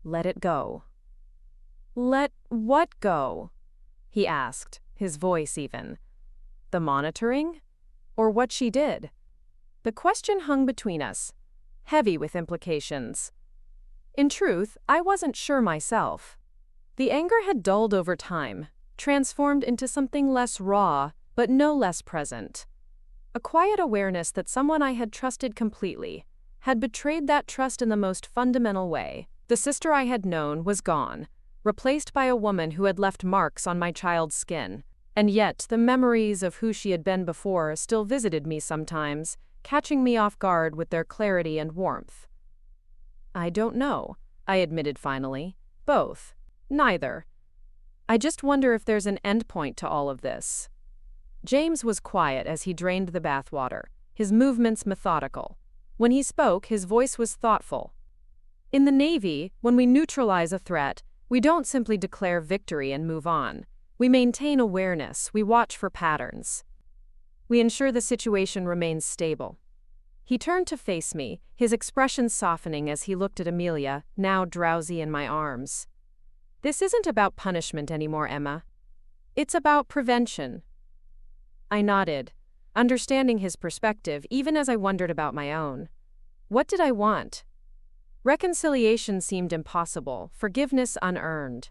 let it go?" "Let what go?" he asked, his voice even. "The monitoring? Or what she did?" The question hung between us, heavy with implications. In truth, I wasn't sure myself. The anger had dulled over time, transformed into something less raw, but no less present. A quiet awareness that someone I had trusted completely had betrayed that trust in the most fundamental way. The sister I had known was gone, replaced by a woman who had left marks on my child's skin. And yet, the memories of who she had been before still visited me sometimes, catching me off guard with their clarity and warmth. "I don't know," I admitted finally. "Both. Neither. I just wonder if there's an endpoint to all of this." James was quiet as he drained the bathwater, his movements methodical. When he spoke, his voice was thoughtful. "In the Navy, when we neutralize a threat, we don't simply declare victory and move on. We maintain awareness, we watch for patterns. We ensure the situation remains stable." He turned to face me, his expression softening as he looked at Amelia, now drowsy in my arms. "This isn't about punishment anymore, Emma. It's about prevention." I nodded, understanding his perspective even as I wondered about my own. What did I want? Reconciliation seemed impossible, forgiveness unearned.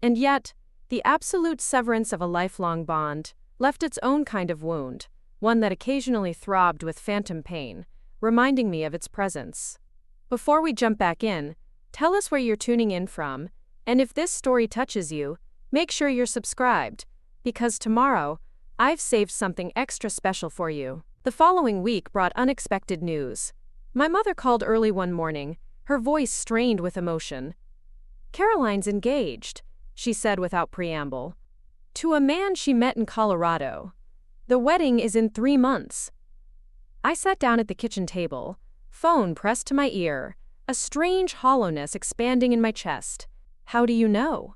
And yet, the absolute severance of a lifelong bond left its own kind of wound, one that occasionally throbbed with phantom pain, reminding me of its presence. Before we jump back in, tell us where you're tuning in from, and if this story touches you, make sure you're subscribed, because tomorrow, I've saved something extra special for you. The following week brought unexpected news. My mother called early one morning, her voice strained with emotion. "Caroline's engaged," she said without preamble, "to a man she met in Colorado. The wedding is in 3 months." I sat down at the kitchen table, phone pressed to my ear, a strange hollowness expanding in my chest. "How do you know?"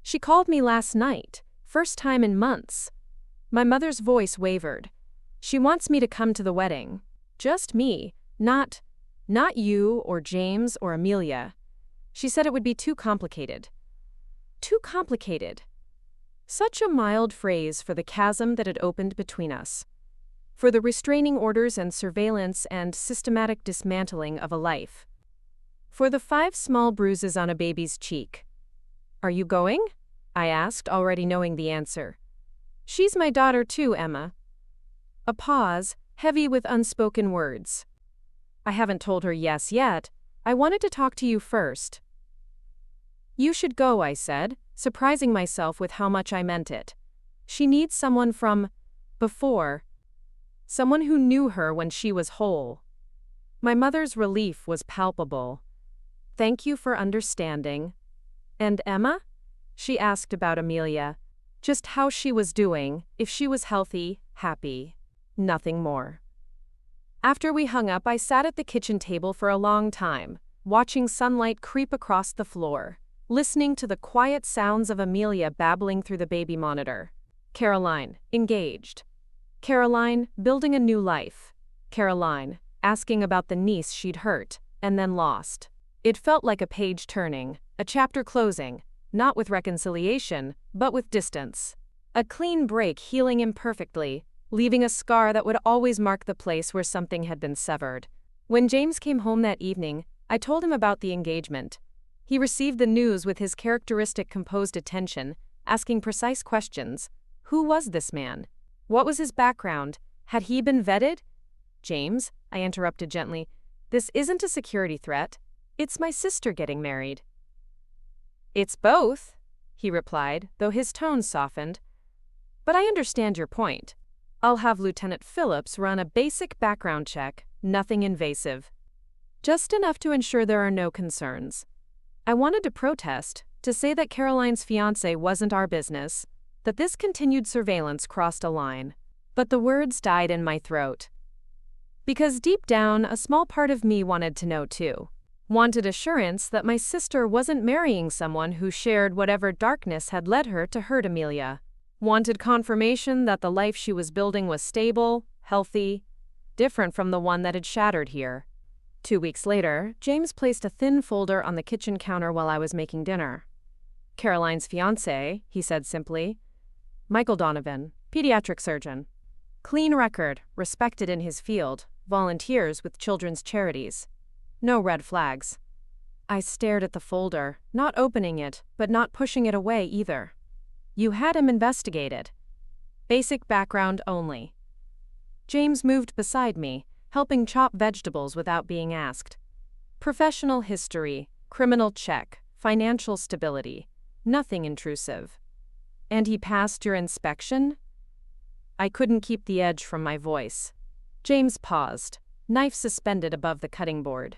"She called me last night, first time in months." My mother's voice wavered. "She wants me to come to the wedding. Just me, not you or James or Amelia. She said it would be too complicated." Too complicated. Such a mild phrase for the chasm that had opened between us. For the restraining orders and surveillance and systematic dismantling of a life. For the 5 small bruises on a baby's cheek. "Are you going?" I asked, already knowing the answer. "She's my daughter too, Emma." A pause, heavy with unspoken words. "I haven't told her yes yet. I wanted to talk to you first." "You should go," I said, surprising myself with how much I meant it. "She needs someone from before. Someone who knew her when she was whole." My mother's relief was palpable. "Thank you for understanding." "And Emma?" She asked about Amelia. Just how she was doing, if she was healthy, happy. Nothing more. After we hung up, I sat at the kitchen table for a long time, watching sunlight creep across the floor, listening to the quiet sounds of Amelia babbling through the baby monitor. Caroline, engaged. Caroline, building a new life. Caroline, asking about the niece she'd hurt, and then lost. It felt like a page turning, a chapter closing, not with reconciliation, but with distance. A clean break healing imperfectly, leaving a scar that would always mark the place where something had been severed. When James came home that evening, I told him about the engagement. He received the news with his characteristic composed attention, asking precise questions. Who was this man? What was his background? Had he been vetted? James, I interrupted gently, this isn't a security threat. It's my sister getting married. It's both, he replied, though his tone softened. But I understand your point. I'll have Lieutenant Phillips run a basic background check, nothing invasive. Just enough to ensure there are no concerns. I wanted to protest, to say that Caroline's fiancé wasn't our business, that this continued surveillance crossed a line. But the words died in my throat. Because deep down, a small part of me wanted to know too. Wanted assurance that my sister wasn't marrying someone who shared whatever darkness had led her to hurt Amelia. Wanted confirmation that the life she was building was stable, healthy, different from the one that had shattered here. 2 weeks later, James placed a thin folder on the kitchen counter while I was making dinner. Caroline's fiancé, he said simply. Michael Donovan, pediatric surgeon. Clean record, respected in his field, volunteers with children's charities. No red flags. I stared at the folder, not opening it, but not pushing it away either. You had him investigated. Basic background only. James moved beside me, helping chop vegetables without being asked. Professional history, criminal check, financial stability, nothing intrusive. And he passed your inspection? I couldn't keep the edge from my voice. James paused, knife suspended above the cutting board.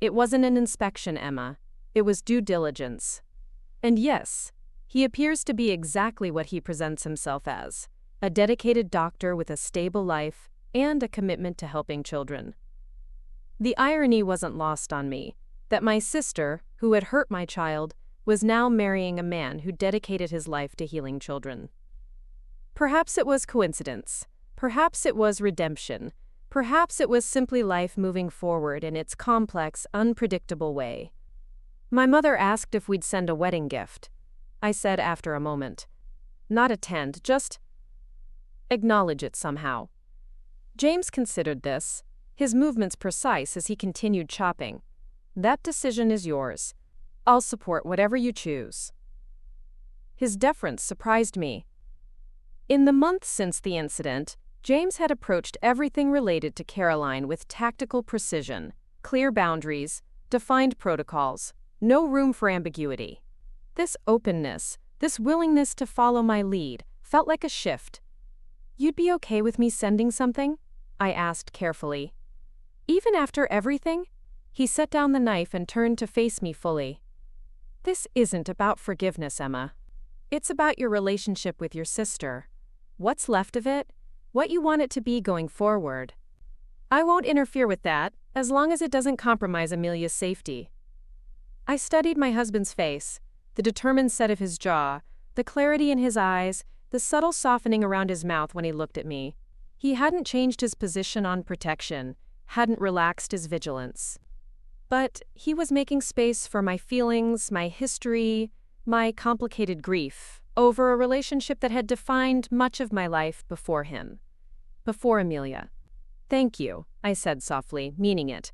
It wasn't an inspection, Emma. It was due diligence. And yes, he appears to be exactly what he presents himself as, a dedicated doctor with a stable life and a commitment to helping children. The irony wasn't lost on me, that my sister, who had hurt my child, was now marrying a man who dedicated his life to healing children. Perhaps it was coincidence. Perhaps it was redemption. Perhaps it was simply life moving forward in its complex, unpredictable way. My mother asked if we'd send a wedding gift. I said after a moment. Not attend, just acknowledge it somehow. James considered this, his movements precise as he continued chopping. That decision is yours. I'll support whatever you choose. His deference surprised me. In the months since the incident, James had approached everything related to Caroline with tactical precision, clear boundaries, defined protocols, no room for ambiguity. This openness, this willingness to follow my lead, felt like a shift. You'd be okay with me sending something? I asked carefully. Even after everything? He set down the knife and turned to face me fully. This isn't about forgiveness, Emma. It's about your relationship with your sister. What's left of it? What you want it to be going forward. I won't interfere with that, as long as it doesn't compromise Amelia's safety. I studied my husband's face, the determined set of his jaw, the clarity in his eyes, the subtle softening around his mouth when he looked at me. He hadn't changed his position on protection, hadn't relaxed his vigilance. But he was making space for my feelings, my history, my complicated grief, over a relationship that had defined much of my life before him. Before Amelia. Thank you, I said softly, meaning it.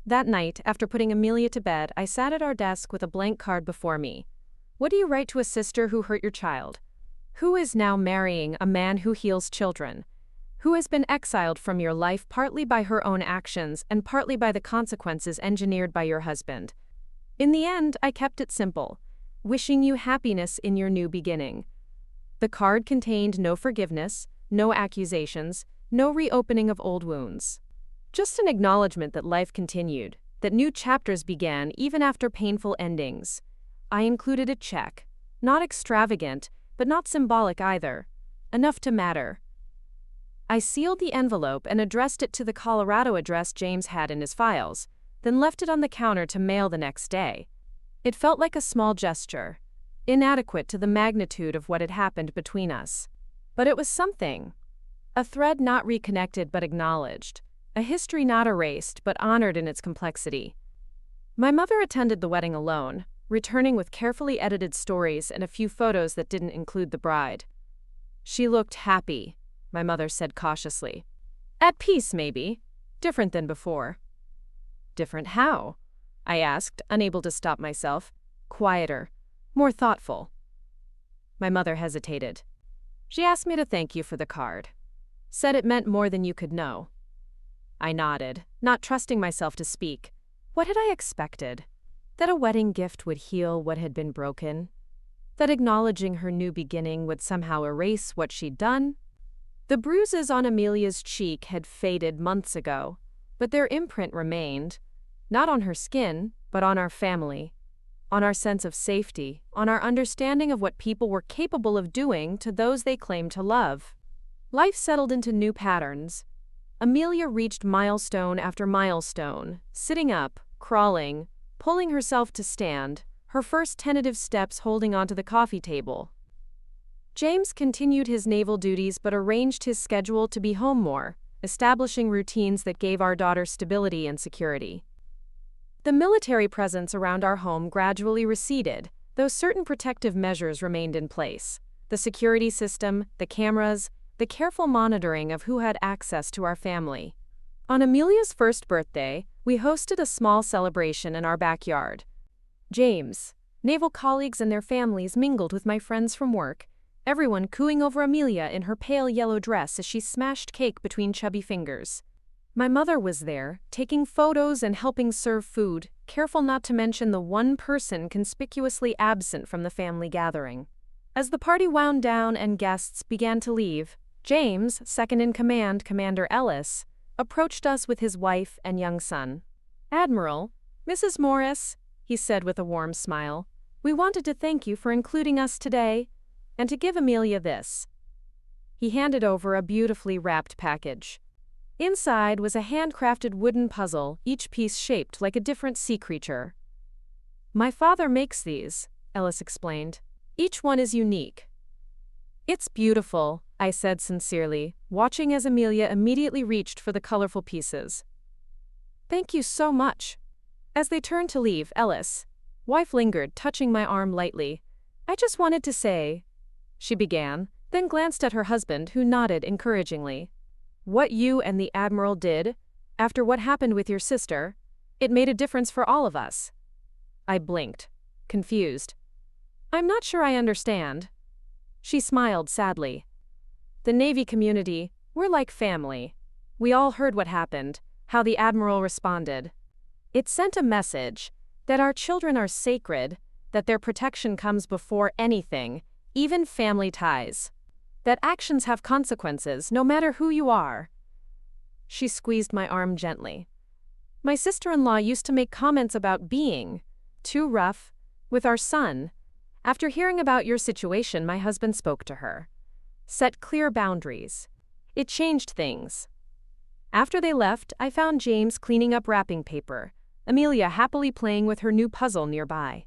That night, after putting Amelia to bed, I sat at our desk with a blank card before me. What do you write to a sister who hurt your child? Who is now marrying a man who heals children? Who has been exiled from your life partly by her own actions and partly by the consequences engineered by your husband? In the end, I kept it simple, wishing you happiness in your new beginning. The card contained no forgiveness, no accusations, no reopening of old wounds. Just an acknowledgement that life continued, that new chapters began even after painful endings. I included a check, not extravagant, but not symbolic either, enough to matter. I sealed the envelope and addressed it to the Colorado address James had in his files, then left it on the counter to mail the next day. It felt like a small gesture, inadequate to the magnitude of what had happened between us. But it was something. A thread not reconnected but acknowledged. A history not erased but honored in its complexity. My mother attended the wedding alone, returning with carefully edited stories and a few photos that didn't include the bride. She looked happy, my mother said cautiously. At peace, maybe. Different than before. Different how? I asked, unable to stop myself. Quieter. More thoughtful. My mother hesitated. She asked me to thank you for the card. Said it meant more than you could know. I nodded, not trusting myself to speak. What had I expected? That a wedding gift would heal what had been broken? That acknowledging her new beginning would somehow erase what she'd done? The bruises on Amelia's cheek had faded months ago, but their imprint remained, not on her skin, but on our family, on our sense of safety, on our understanding of what people were capable of doing to those they claimed to love. Life settled into new patterns. Amelia reached milestone after milestone, sitting up, crawling, pulling herself to stand, her first tentative steps holding onto the coffee table. James continued his naval duties but arranged his schedule to be home more, establishing routines that gave our daughter stability and security. The military presence around our home gradually receded, though certain protective measures remained in place. The security system, the cameras, the careful monitoring of who had access to our family. On Amelia's first birthday, we hosted a small celebration in our backyard. James, naval colleagues and their families mingled with my friends from work, everyone cooing over Amelia in her pale yellow dress as she smashed cake between chubby fingers. My mother was there, taking photos and helping serve food, careful not to mention the one person conspicuously absent from the family gathering. As the party wound down and guests began to leave, James, second in command, Commander Ellis, approached us with his wife and young son. Admiral, Mrs. Morris, he said with a warm smile, we wanted to thank you for including us today, and to give Amelia this. He handed over a beautifully wrapped package. Inside was a handcrafted wooden puzzle, each piece shaped like a different sea creature. My father makes these, Ellis explained. Each one is unique. It's beautiful, I said sincerely, watching as Amelia immediately reached for the colorful pieces. Thank you so much. As they turned to leave, Ellis, wife lingered, touching my arm lightly. I just wanted to say, she began, then glanced at her husband, who nodded encouragingly. What you and the Admiral did, after what happened with your sister, it made a difference for all of us. I blinked, confused. I'm not sure I understand. She smiled sadly. The Navy community, we're like family. We all heard what happened, how the Admiral responded. It sent a message that our children are sacred, that their protection comes before anything, even family ties. That actions have consequences, no matter who you are. She squeezed my arm gently. My sister-in-law used to make comments about being too rough with our son. After hearing about your situation, my husband spoke to her. Set clear boundaries. It changed things. After they left, I found James cleaning up wrapping paper, Amelia happily playing with her new puzzle nearby.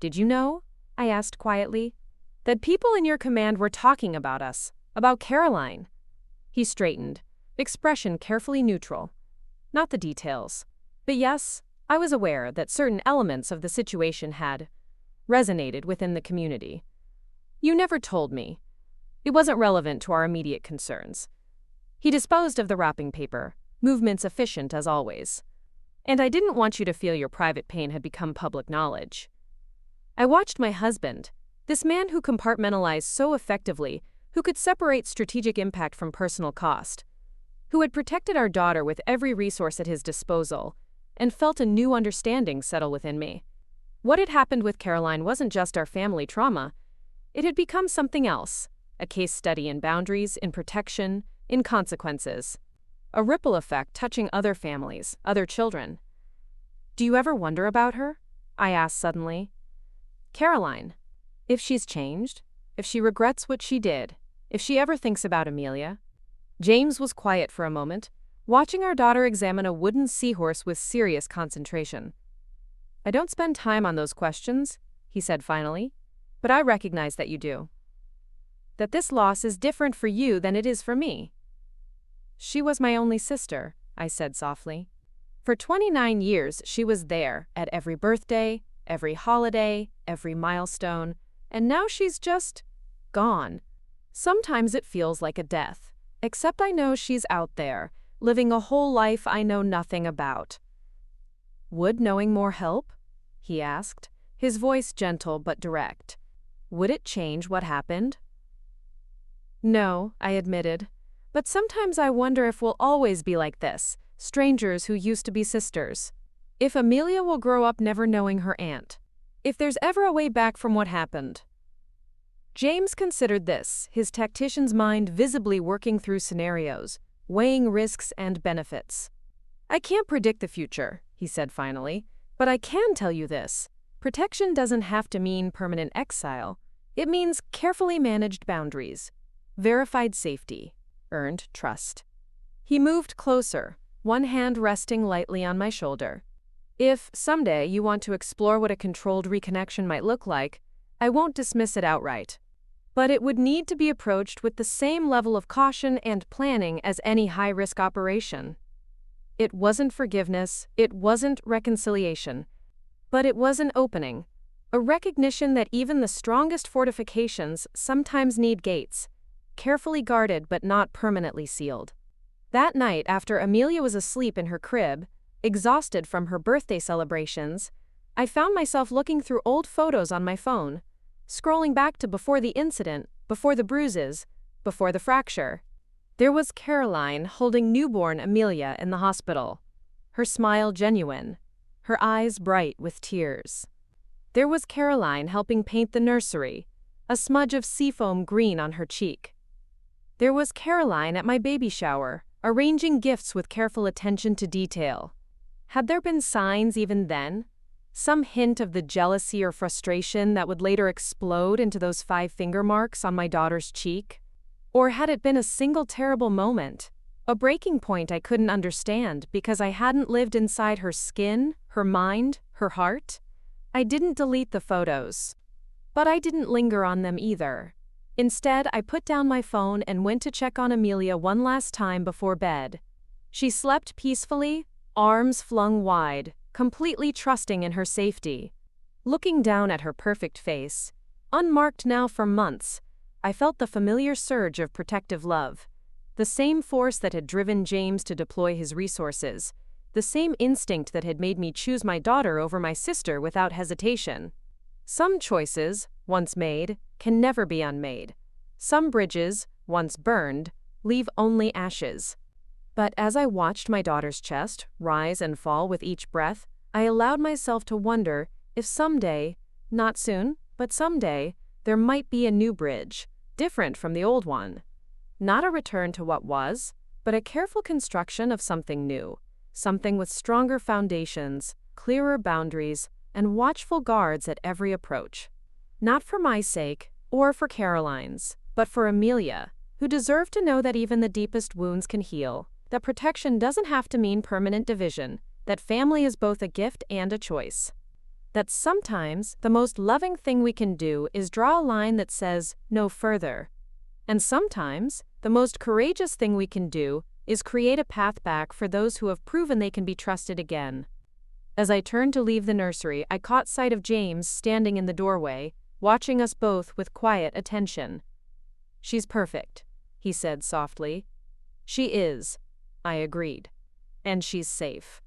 Did you know, I asked quietly, that people in your command were talking about us, about Caroline? He straightened, expression carefully neutral. Not the details. But yes, I was aware that certain elements of the situation had resonated within the community. You never told me. It wasn't relevant to our immediate concerns. He disposed of the wrapping paper, movements efficient as always. And I didn't want you to feel your private pain had become public knowledge. I watched my husband, this man who compartmentalized so effectively, who could separate strategic impact from personal cost, who had protected our daughter with every resource at his disposal, and felt a new understanding settle within me. What had happened with Caroline wasn't just our family trauma. It had become something else, a case study in boundaries, in protection, in consequences. A ripple effect touching other families, other children. Do you ever wonder about her? I asked suddenly. Caroline. If she's changed, if she regrets what she did, if she ever thinks about Amelia. James was quiet for a moment, watching our daughter examine a wooden seahorse with serious concentration. I don't spend time on those questions, he said finally, but I recognize that you do. That this loss is different for you than it is for me. She was my only sister, I said softly. For 29 years, she was there at every birthday, every holiday, every milestone, and now she's just gone. Sometimes it feels like a death, except I know she's out there, living a whole life I know nothing about. Would knowing more help? He asked, his voice gentle but direct. Would it change what happened? No, I admitted. But sometimes I wonder if we'll always be like this, strangers who used to be sisters. If Amelia will grow up never knowing her aunt. If there's ever a way back from what happened. James considered this, his tactician's mind visibly working through scenarios, weighing risks and benefits. I can't predict the future, he said finally, but I can tell you this. Protection doesn't have to mean permanent exile. It means carefully managed boundaries, verified safety, earned trust. He moved closer, one hand resting lightly on my shoulder. If, someday, you want to explore what a controlled reconnection might look like, I won't dismiss it outright. But it would need to be approached with the same level of caution and planning as any high-risk operation. It wasn't forgiveness, it wasn't reconciliation, but it was an opening, a recognition that even the strongest fortifications sometimes need gates, carefully guarded but not permanently sealed. That night, after Amelia was asleep in her crib, exhausted from her birthday celebrations, I found myself looking through old photos on my phone, scrolling back to before the incident, before the bruises, before the fracture. There was Caroline holding newborn Amelia in the hospital, her smile genuine, her eyes bright with tears. There was Caroline helping paint the nursery, a smudge of seafoam green on her cheek. There was Caroline at my baby shower, arranging gifts with careful attention to detail. Had there been signs even then? Some hint of the jealousy or frustration that would later explode into those 5 finger marks on my daughter's cheek? Or had it been a single terrible moment, a breaking point I couldn't understand because I hadn't lived inside her skin, her mind, her heart? I didn't delete the photos. But I didn't linger on them either. Instead, I put down my phone and went to check on Amelia one last time before bed. She slept peacefully, arms flung wide, completely trusting in her safety. Looking down at her perfect face, unmarked now for months, I felt the familiar surge of protective love. The same force that had driven James to deploy his resources. The same instinct that had made me choose my daughter over my sister without hesitation. Some choices, once made, can never be unmade. Some bridges, once burned, leave only ashes. But as I watched my daughter's chest rise and fall with each breath, I allowed myself to wonder if someday, not soon, but someday, there might be a new bridge, different from the old one. Not a return to what was, but a careful construction of something new, something with stronger foundations, clearer boundaries, and watchful guards at every approach. Not for my sake, or for Caroline's, but for Amelia, who deserved to know that even the deepest wounds can heal, that protection doesn't have to mean permanent division, that family is both a gift and a choice. That sometimes the most loving thing we can do is draw a line that says, no further. And sometimes the most courageous thing we can do is create a path back for those who have proven they can be trusted again. As I turned to leave the nursery, I caught sight of James standing in the doorway, watching us both with quiet attention. She's perfect, he said softly. She is, I agreed. And she's safe.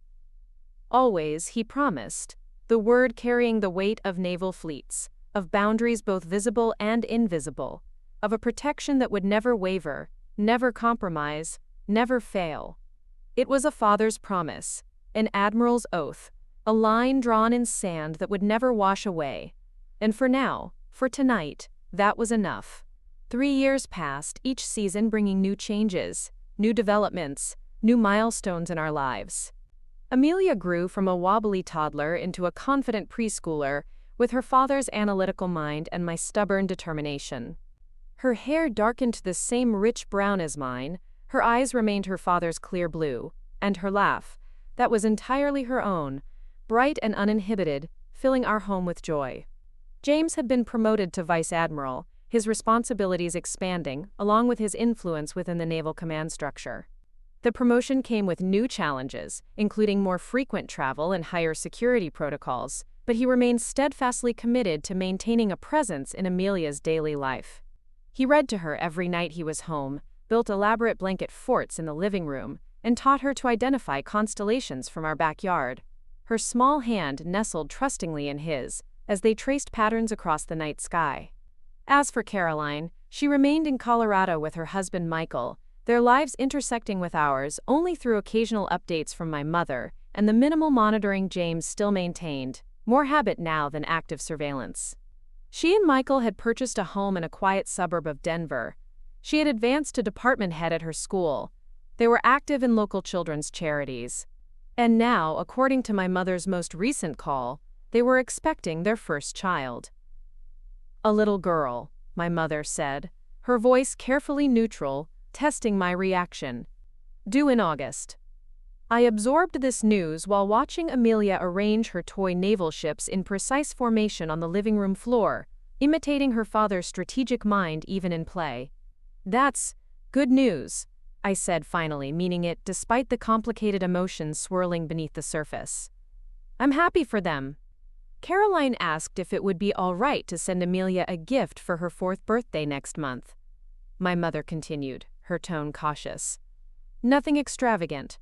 Always, he promised, the word carrying the weight of naval fleets, of boundaries both visible and invisible, of a protection that would never waver, never compromise, never fail. It was a father's promise, an admiral's oath, a line drawn in sand that would never wash away. And for now, for tonight, that was enough. 3 years passed, each season bringing new changes, new developments, new milestones in our lives. Amelia grew from a wobbly toddler into a confident preschooler with her father's analytical mind and my stubborn determination. Her hair darkened to the same rich brown as mine, her eyes remained her father's clear blue, and her laugh, that was entirely her own, bright and uninhibited, filling our home with joy. James had been promoted to Vice Admiral, his responsibilities expanding, along with his influence within the naval command structure. The promotion came with new challenges, including more frequent travel and higher security protocols, but he remained steadfastly committed to maintaining a presence in Amelia's daily life. He read to her every night he was home, built elaborate blanket forts in the living room, and taught her to identify constellations from our backyard. Her small hand nestled trustingly in his, as they traced patterns across the night sky. As for Caroline, she remained in Colorado with her husband Michael, their lives intersecting with ours only through occasional updates from my mother and the minimal monitoring James still maintained, more habit now than active surveillance. She and Michael had purchased a home in a quiet suburb of Denver. She had advanced to department head at her school. They were active in local children's charities. And now, according to my mother's most recent call, they were expecting their first child. "A little girl," my mother said, her voice carefully neutral, testing my reaction. "Due in August." I absorbed this news while watching Amelia arrange her toy naval ships in precise formation on the living room floor, imitating her father's strategic mind even in play. "That's good news," I said finally, meaning it despite the complicated emotions swirling beneath the surface. "I'm happy for them." Caroline asked if it would be all right to send Amelia a gift for her 4th birthday next month. My mother continued, her tone cautious. "Nothing extravagant.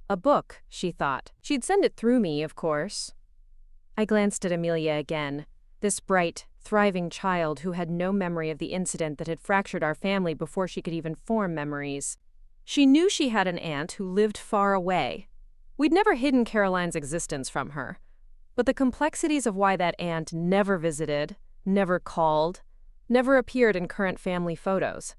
A book," she thought. She'd send it through me, of course. I glanced at Amelia again, this bright, thriving child who had no memory of the incident that had fractured our family before she could even form memories. She knew she had an aunt who lived far away. We'd never hidden Caroline's existence from her. But the complexities of why that aunt never visited, never called, never appeared in current family photos.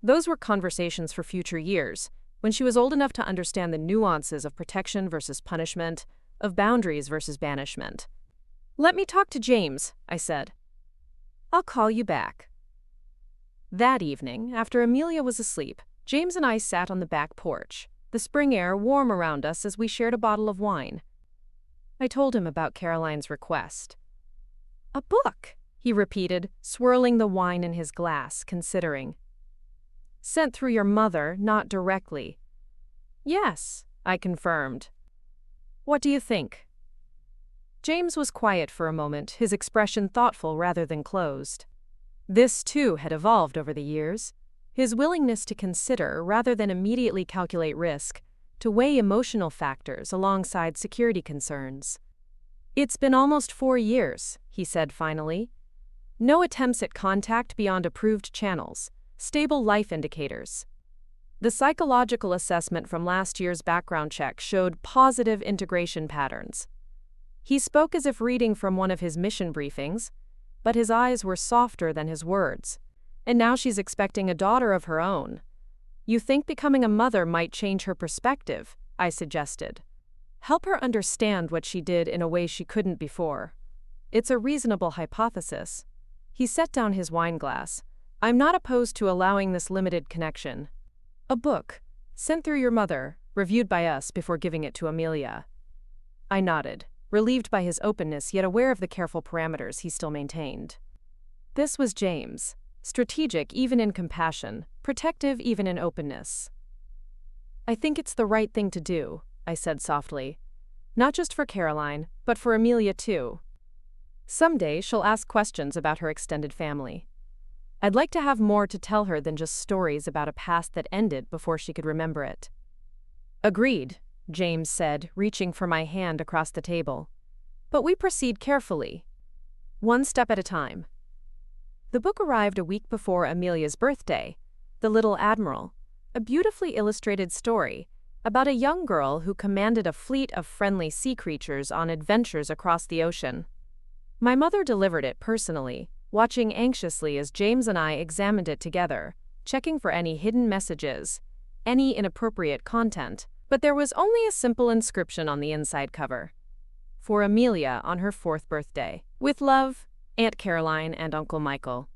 Those were conversations for future years, when she was old enough to understand the nuances of protection versus punishment, of boundaries versus banishment. "Let me talk to James," I said. "I'll call you back." That evening, after Amelia was asleep, James and I sat on the back porch, the spring air warm around us as we shared a bottle of wine. I told him about Caroline's request. "A book," he repeated, swirling the wine in his glass, considering. "Sent through your mother, not directly." "Yes," I confirmed. "What do you think?" James was quiet for a moment, his expression thoughtful rather than closed. This, too, had evolved over the years. His willingness to consider, rather than immediately calculate risk, to weigh emotional factors alongside security concerns. "It's been almost 4 years," he said finally. "No attempts at contact beyond approved channels, stable life indicators. The psychological assessment from last year's background check showed positive integration patterns." He spoke as if reading from one of his mission briefings, but his eyes were softer than his words. "And now she's expecting a daughter of her own. You think becoming a mother might change her perspective?" I suggested. "Help her understand what she did in a way she couldn't before. It's a reasonable hypothesis." He set down his wine glass. "I'm not opposed to allowing this limited connection. A book, sent through your mother, reviewed by us before giving it to Amelia." I nodded, relieved by his openness yet aware of the careful parameters he still maintained. This was James. Strategic even in compassion, protective even in openness. "I think it's the right thing to do," I said softly. "Not just for Caroline, but for Amelia too. Someday she'll ask questions about her extended family. I'd like to have more to tell her than just stories about a past that ended before she could remember it." "Agreed," James said, reaching for my hand across the table. "But we proceed carefully. One step at a time." The book arrived a week before Amelia's birthday, The Little Admiral, a beautifully illustrated story about a young girl who commanded a fleet of friendly sea creatures on adventures across the ocean. My mother delivered it personally, watching anxiously as James and I examined it together, checking for any hidden messages, any inappropriate content, but there was only a simple inscription on the inside cover. "For Amelia on her 4th birthday. With love, Aunt Caroline and Uncle Michael."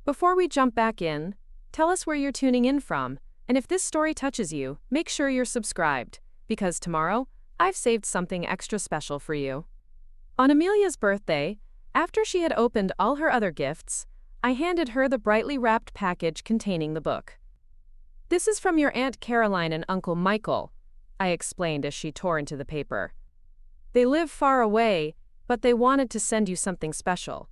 Before we jump back in, tell us where you're tuning in from, and if this story touches you, make sure you're subscribed, because tomorrow, I've saved something extra special for you. On Amelia's birthday, after she had opened all her other gifts, I handed her the brightly wrapped package containing the book. This is from your Aunt Caroline and Uncle Michael, I explained as she tore into the paper. They live far away, but they wanted to send you something special.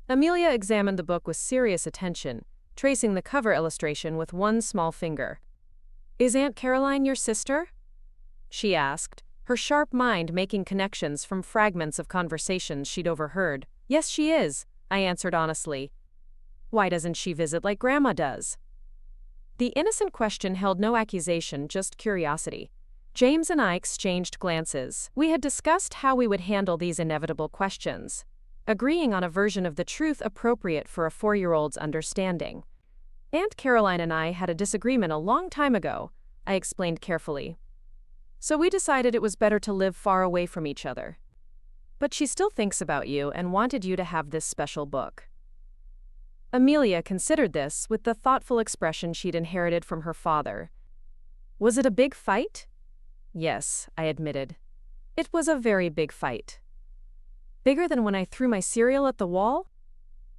Amelia examined the book with serious attention, tracing the cover illustration with one small finger. Is Aunt Caroline your sister? She asked, her sharp mind making connections from fragments of conversations she'd overheard. Yes, she is, I answered honestly. Why doesn't she visit like Grandma does? The innocent question held no accusation, just curiosity. James and I exchanged glances. We had discussed how we would handle these inevitable questions, agreeing on a version of the truth appropriate for a 4-year-old's understanding. Aunt Caroline and I had a disagreement a long time ago, I explained carefully. So we decided it was better to live far away from each other. But she still thinks about you and wanted you to have this special book. Amelia considered this with the thoughtful expression she'd inherited from her father. Was it a big fight? Yes, I admitted. It was a very big fight. Bigger than when I threw my cereal at the wall?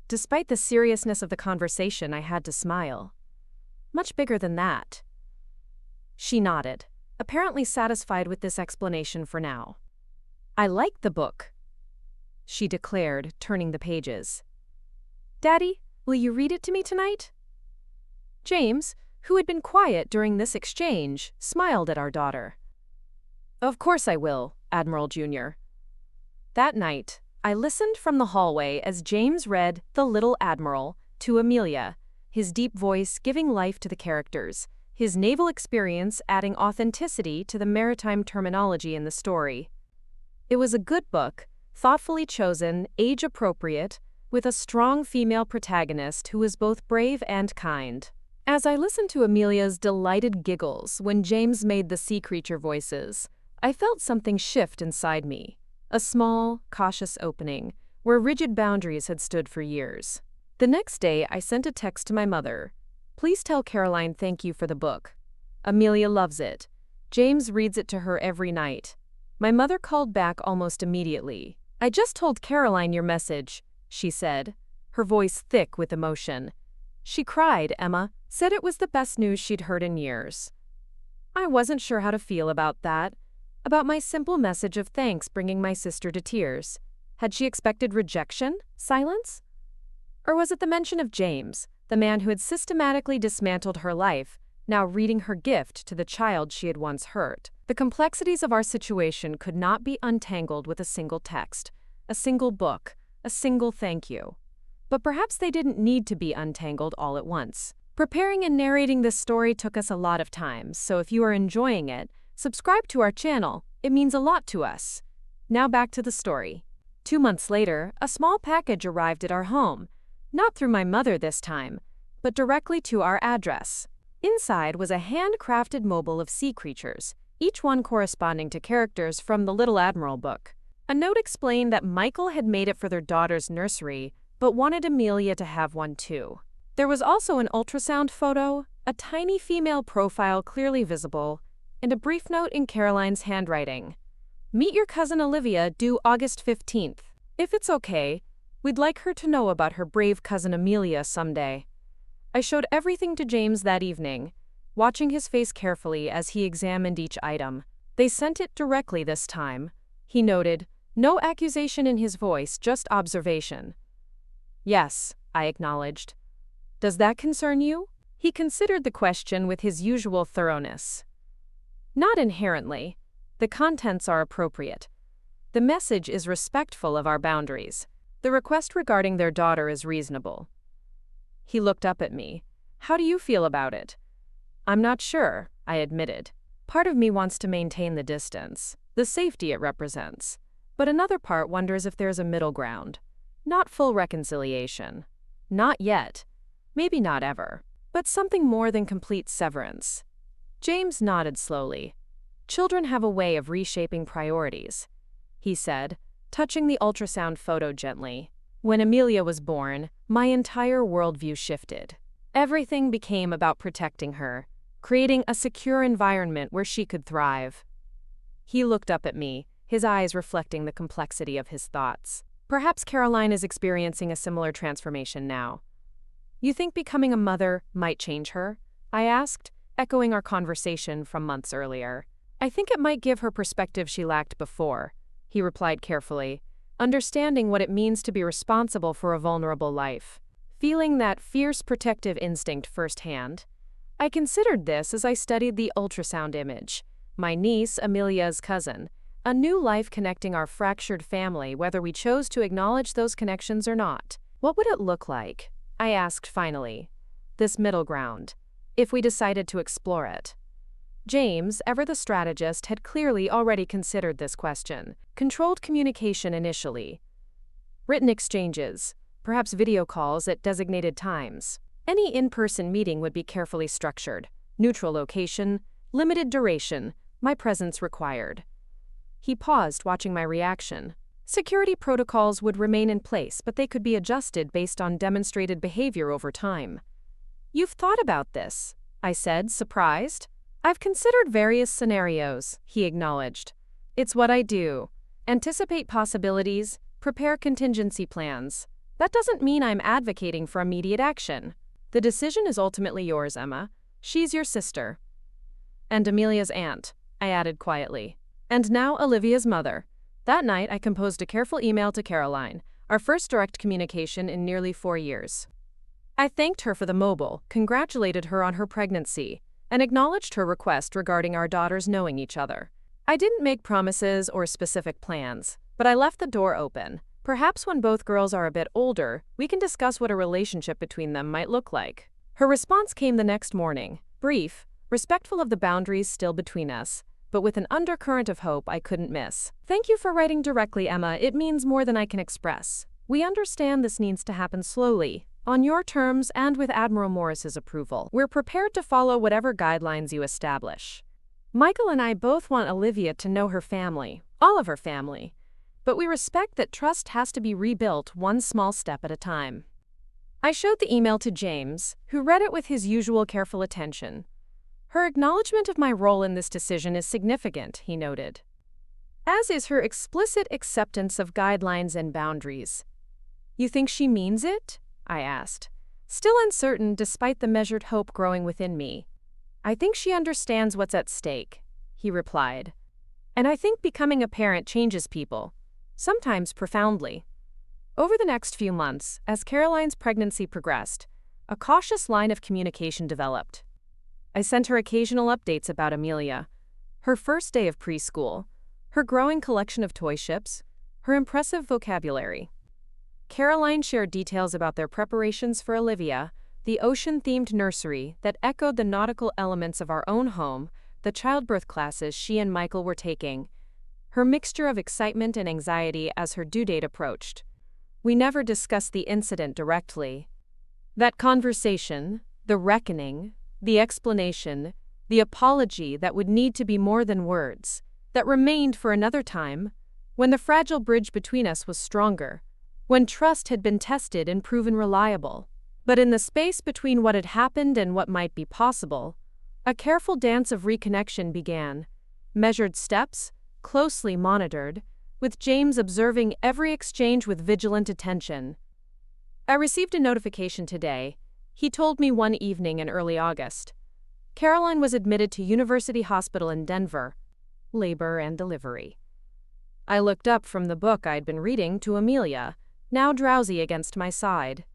Despite the seriousness of the conversation, I had to smile. Much bigger than that. She nodded, apparently satisfied with this explanation for now. I like the book, she declared, turning the pages. Daddy, will you read it to me tonight? James, who had been quiet during this exchange, smiled at our daughter. Of course I will, Admiral Jr. That night, I listened from the hallway as James read The Little Admiral to Amelia, his deep voice giving life to the characters, his naval experience adding authenticity to the maritime terminology in the story. It was a good book, thoughtfully chosen, age-appropriate, with a strong female protagonist who was both brave and kind. As I listened to Amelia's delighted giggles when James made the sea creature voices, I felt something shift inside me, a small, cautious opening, where rigid boundaries had stood for years. The next day, I sent a text to my mother. Please tell Caroline thank you for the book. Amelia loves it. James reads it to her every night. My mother called back almost immediately. I just told Caroline your message, she said, her voice thick with emotion. She cried, Emma, said it was the best news she'd heard in years. I wasn't sure how to feel about that, about my simple message of thanks bringing my sister to tears. Had she expected rejection? Silence? Or was it the mention of James, the man who had systematically dismantled her life, now reading her gift to the child she had once hurt? The complexities of our situation could not be untangled with a single text, a single book, a single thank you. But perhaps they didn't need to be untangled all at once. Preparing and narrating this story took us a lot of time, so if you are enjoying it, subscribe to our channel. It means a lot to us. Now back to the story. 2 months later, a small package arrived at our home. Not through my mother this time, but directly to our address. Inside was a handcrafted mobile of sea creatures, each one corresponding to characters from the Little Admiral book. A note explained that Michael had made it for their daughter's nursery, but wanted Amelia to have one too. There was also an ultrasound photo, a tiny female profile clearly visible, and a brief note in Caroline's handwriting. Meet your cousin Olivia due August 15th. If it's okay, we'd like her to know about her brave cousin Amelia someday. I showed everything to James that evening, watching his face carefully as he examined each item. They sent it directly this time, he noted, no accusation in his voice, just observation. Yes, I acknowledged. Does that concern you? He considered the question with his usual thoroughness. Not inherently. The contents are appropriate. The message is respectful of our boundaries. The request regarding their daughter is reasonable. He looked up at me. How do you feel about it? I'm not sure, I admitted. Part of me wants to maintain the distance, the safety it represents. But another part wonders if there's a middle ground. Not full reconciliation. Not yet. Maybe not ever. But something more than complete severance. James nodded slowly. Children have a way of reshaping priorities, he said, touching the ultrasound photo gently. When Amelia was born, my entire worldview shifted. Everything became about protecting her, creating a secure environment where she could thrive. He looked up at me, his eyes reflecting the complexity of his thoughts. Perhaps Caroline is experiencing a similar transformation now. You think becoming a mother might change her? I asked, echoing our conversation from months earlier. I think it might give her perspective she lacked before, he replied carefully, understanding what it means to be responsible for a vulnerable life. Feeling that fierce protective instinct firsthand, I considered this as I studied the ultrasound image, my niece Amelia's cousin, a new life connecting our fractured family whether we chose to acknowledge those connections or not. What would it look like? I asked finally. This middle ground, if we decided to explore it. James, ever the strategist, had clearly already considered this question. Controlled communication initially. Written exchanges, perhaps video calls at designated times. Any in-person meeting would be carefully structured. Neutral location, limited duration, my presence required. He paused, watching my reaction. Security protocols would remain in place, but they could be adjusted based on demonstrated behavior over time. You've thought about this, I said, surprised. I've considered various scenarios, he acknowledged. It's what I do. Anticipate possibilities, prepare contingency plans. That doesn't mean I'm advocating for immediate action. The decision is ultimately yours, Emma. She's your sister. And Amelia's aunt, I added quietly. And now Olivia's mother. That night, I composed a careful email to Caroline, our first direct communication in nearly 4 years. I thanked her for the mobile, congratulated her on her pregnancy, and acknowledged her request regarding our daughters knowing each other. I didn't make promises or specific plans, but I left the door open. Perhaps when both girls are a bit older, we can discuss what a relationship between them might look like. Her response came the next morning, brief, respectful of the boundaries still between us, but with an undercurrent of hope I couldn't miss. Thank you for writing directly, Emma. It means more than I can express. We understand this needs to happen slowly, on your terms and with Admiral Morris's approval. We're prepared to follow whatever guidelines you establish. Michael and I both want Olivia to know her family, all of her family, but we respect that trust has to be rebuilt one small step at a time. I showed the email to James, who read it with his usual careful attention. Her acknowledgement of my role in this decision is significant, he noted, as is her explicit acceptance of guidelines and boundaries. You think she means it? I asked, still uncertain despite the measured hope growing within me. I think she understands what's at stake, he replied. And I think becoming a parent changes people, sometimes profoundly. Over the next few months, as Caroline's pregnancy progressed, a cautious line of communication developed. I sent her occasional updates about Amelia, her first day of preschool, her growing collection of toy ships, her impressive vocabulary. Caroline shared details about their preparations for Olivia, the ocean-themed nursery that echoed the nautical elements of our own home, the childbirth classes she and Michael were taking, her mixture of excitement and anxiety as her due date approached. We never discussed the incident directly. That conversation, the reckoning, the explanation, the apology that would need to be more than words, that remained for another time, when the fragile bridge between us was stronger, when trust had been tested and proven reliable. But in the space between what had happened and what might be possible, a careful dance of reconnection began, measured steps, closely monitored, with James observing every exchange with vigilant attention. I received a notification today, he told me one evening in early August. Caroline was admitted to University Hospital in Denver, labor and delivery. I looked up from the book I'd been reading to Amelia, now drowsy against my side.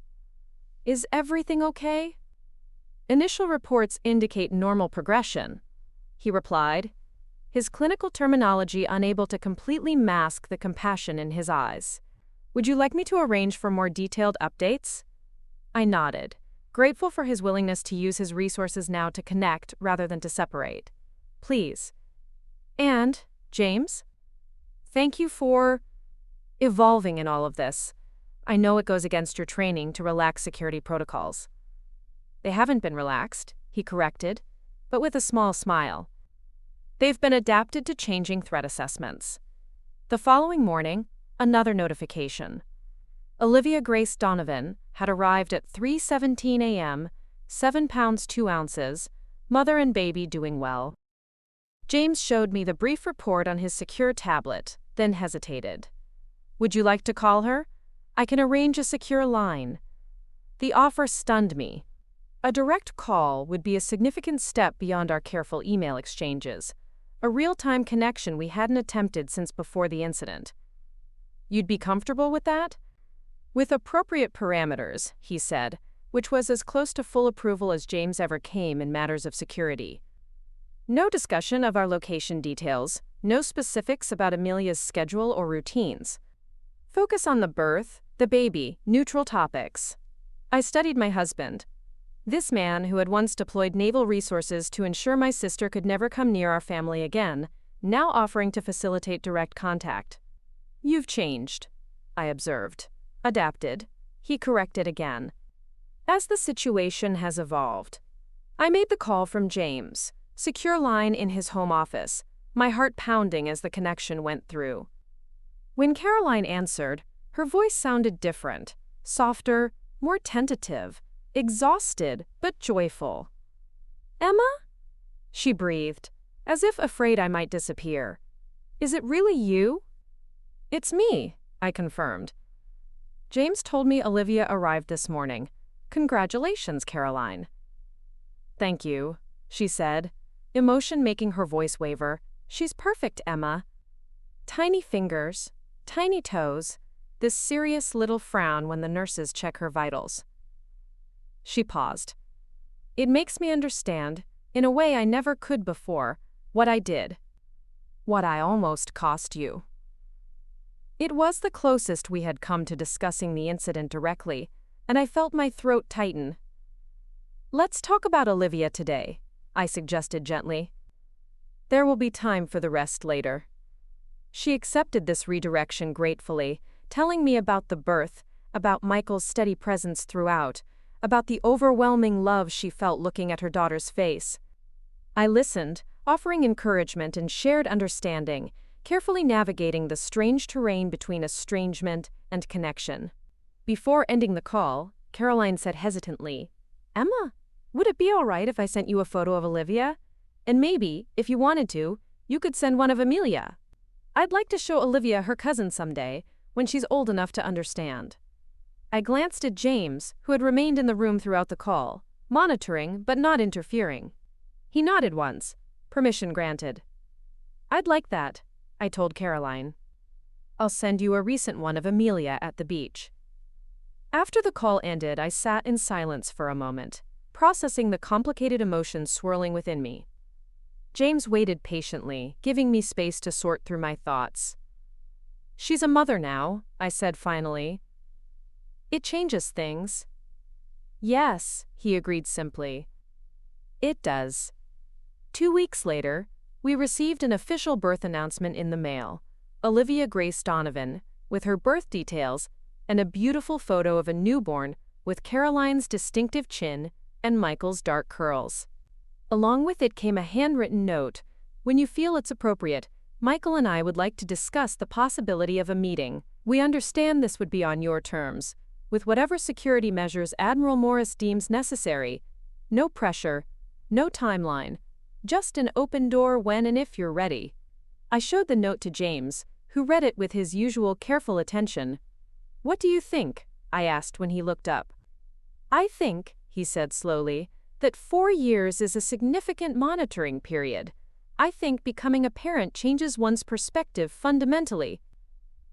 Is everything okay? Initial reports indicate normal progression, he replied, his clinical terminology unable to completely mask the compassion in his eyes. Would you like me to arrange for more detailed updates? I nodded, grateful for his willingness to use his resources now to connect rather than to separate. Please. And, James? Thank you for evolving in all of this. I know it goes against your training to relax security protocols. They haven't been relaxed, he corrected, but with a small smile. They've been adapted to changing threat assessments. The following morning, another notification. Olivia Grace Donovan had arrived at 3:17 a.m., 7 pounds 2 ounces, mother and baby doing well. James showed me the brief report on his secure tablet, then hesitated. Would you like to call her? I can arrange a secure line. The offer stunned me. A direct call would be a significant step beyond our careful email exchanges, a real-time connection we hadn't attempted since before the incident. You'd be comfortable with that? With appropriate parameters, he said, which was as close to full approval as James ever came in matters of security. No discussion of our location details, no specifics about Amelia's schedule or routines. Focus on the birth, the baby, neutral topics. I studied my husband. This man, who had once deployed naval resources to ensure my sister could never come near our family again, now offering to facilitate direct contact. You've changed, I observed. Adapted. He corrected again. As the situation has evolved. I made the call from James, secure line in his home office, my heart pounding as the connection went through. When Caroline answered, her voice sounded different, softer, more tentative, exhausted but joyful. "Emma?" she breathed, as if afraid I might disappear. "Is it really you?" "It's me," I confirmed. "James told me Olivia arrived this morning. Congratulations, Caroline." "Thank you," she said, emotion making her voice waver. "She's perfect, Emma." Tiny fingers, tiny toes, this serious little frown when the nurses check her vitals. She paused. "It makes me understand, in a way I never could before, what I did. What I almost cost you." It was the closest we had come to discussing the incident directly, and I felt my throat tighten. "Let's talk about Olivia today," I suggested gently. "There will be time for the rest later." She accepted this redirection gratefully, telling me about the birth, about Michael's steady presence throughout, about the overwhelming love she felt looking at her daughter's face. I listened, offering encouragement and shared understanding, carefully navigating the strange terrain between estrangement and connection. Before ending the call, Caroline said hesitantly, "Emma, would it be all right if I sent you a photo of Olivia? And maybe, if you wanted to, you could send one of Amelia. I'd like to show Olivia her cousin someday, when she's old enough to understand." I glanced at James, who had remained in the room throughout the call, monitoring but not interfering. He nodded once. Permission granted. "I'd like that," I told Caroline. "I'll send you a recent one of Amelia at the beach." After the call ended, I sat in silence for a moment, processing the complicated emotions swirling within me. James waited patiently, giving me space to sort through my thoughts. "She's a mother now," I said finally. "It changes things." "Yes," he agreed simply. "It does." 2 weeks later, we received an official birth announcement in the mail. Olivia Grace Donovan, with her birth details, and a beautiful photo of a newborn with Caroline's distinctive chin and Michael's dark curls. Along with it came a handwritten note. "When you feel it's appropriate, Michael and I would like to discuss the possibility of a meeting. We understand this would be on your terms, with whatever security measures Admiral Morris deems necessary. No pressure, no timeline, just an open door when and if you're ready." I showed the note to James, who read it with his usual careful attention. "What do you think?" I asked when he looked up. "I think," he said slowly, "that 4 years is a significant monitoring period. I think becoming a parent changes one's perspective fundamentally.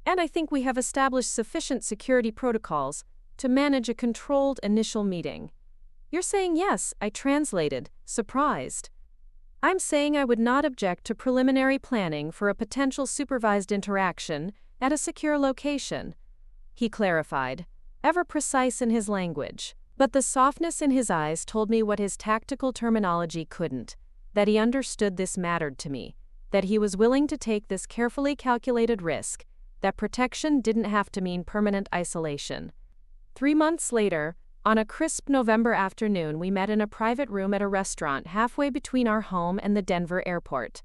And I think we have established sufficient security protocols to manage a controlled initial meeting." "You're saying yes," I translated, surprised. "I'm saying I would not object to preliminary planning for a potential supervised interaction at a secure location," he clarified, ever precise in his language. But the softness in his eyes told me what his tactical terminology couldn't, that he understood this mattered to me, that he was willing to take this carefully calculated risk, that protection didn't have to mean permanent isolation. 3 months later, on a crisp November afternoon, we met in a private room at a restaurant halfway between our home and the Denver airport.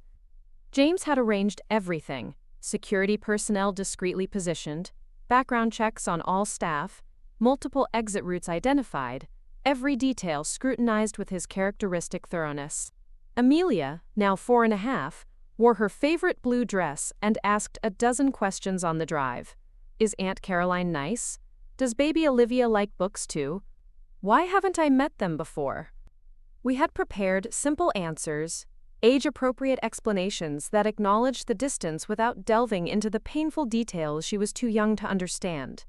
James had arranged everything: security personnel discreetly positioned, background checks on all staff, multiple exit routes identified, every detail scrutinized with his characteristic thoroughness. Amelia, now 4.5, wore her favorite blue dress and asked a dozen questions on the drive. "Is Aunt Caroline nice? Does baby Olivia like books too? Why haven't I met them before? We had prepared simple answers, age-appropriate explanations that acknowledged the distance without delving into the painful details she was too young to understand.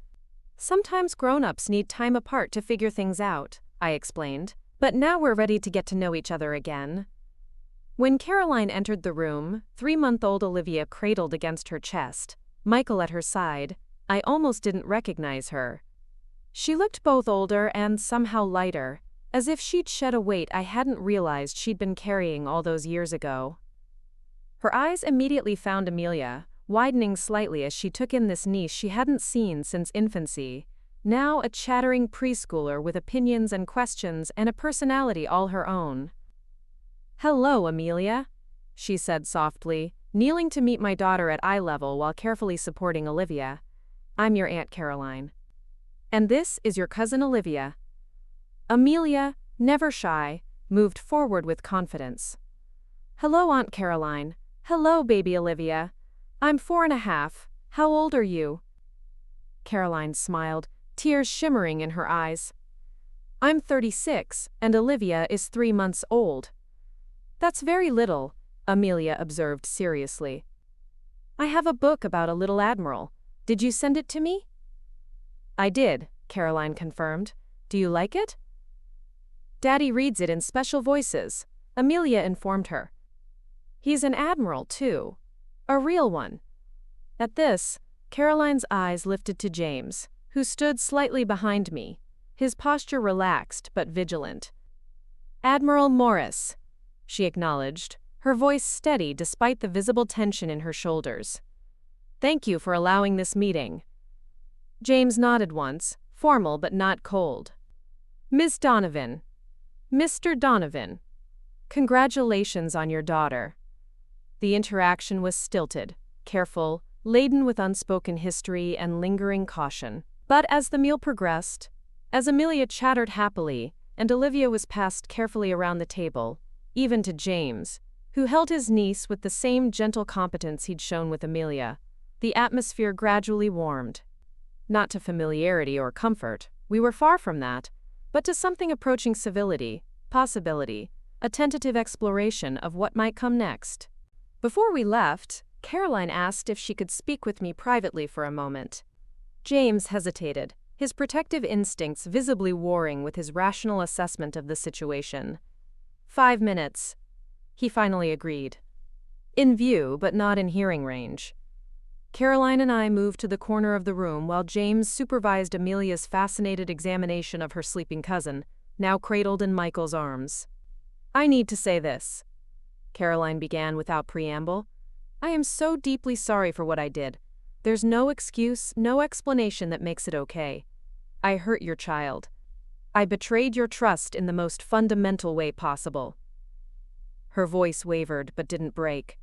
Sometimes grown-ups need time apart to figure things out, I explained, but now we're ready to get to know each other again. When Caroline entered the room, 3-month-old Olivia cradled against her chest, Michael at her side, I almost didn't recognize her. She looked both older and somehow lighter, as if she'd shed a weight I hadn't realized she'd been carrying all those years ago. Her eyes immediately found Amelia, widening slightly as she took in this niece she hadn't seen since infancy, now a chattering preschooler with opinions and questions and a personality all her own. "Hello, Amelia," she said softly, kneeling to meet my daughter at eye level while carefully supporting Olivia. "I'm your Aunt Caroline. And this is your cousin Olivia." Amelia, never shy, moved forward with confidence. "Hello, Aunt Caroline. Hello, baby Olivia. I'm 4.5. How old are you?" Caroline smiled, tears shimmering in her eyes. "I'm 36, and Olivia is 3 months old." "That's very little," Amelia observed seriously. "I have a book about a little admiral. Did you send it to me?" "I did," Caroline confirmed. "Do you like it?" "Daddy reads it in special voices," Amelia informed her. "He's an admiral, too. A real one." At this, Caroline's eyes lifted to James, who stood slightly behind me, his posture relaxed but vigilant. "Admiral Morris," she acknowledged, her voice steady despite the visible tension in her shoulders. "Thank you for allowing this meeting." James nodded once, formal but not cold. "Miss Donovan. Mr. Donovan. Congratulations on your daughter." The interaction was stilted, careful, laden with unspoken history and lingering caution. But as the meal progressed, as Amelia chattered happily and Olivia was passed carefully around the table, even to James, who held his niece with the same gentle competence he'd shown with Amelia, the atmosphere gradually warmed. Not to familiarity or comfort, we were far from that, but to something approaching civility, possibility, a tentative exploration of what might come next. Before we left, Caroline asked if she could speak with me privately for a moment. James hesitated, his protective instincts visibly warring with his rational assessment of the situation. 5 minutes. He finally agreed. In view, but not in hearing range. Caroline and I moved to the corner of the room while James supervised Amelia's fascinated examination of her sleeping cousin, now cradled in Michael's arms. "I need to say this," Caroline began without preamble. "I am so deeply sorry for what I did. There's no excuse, no explanation that makes it okay. I hurt your child. I betrayed your trust in the most fundamental way possible." Her voice wavered but didn't break.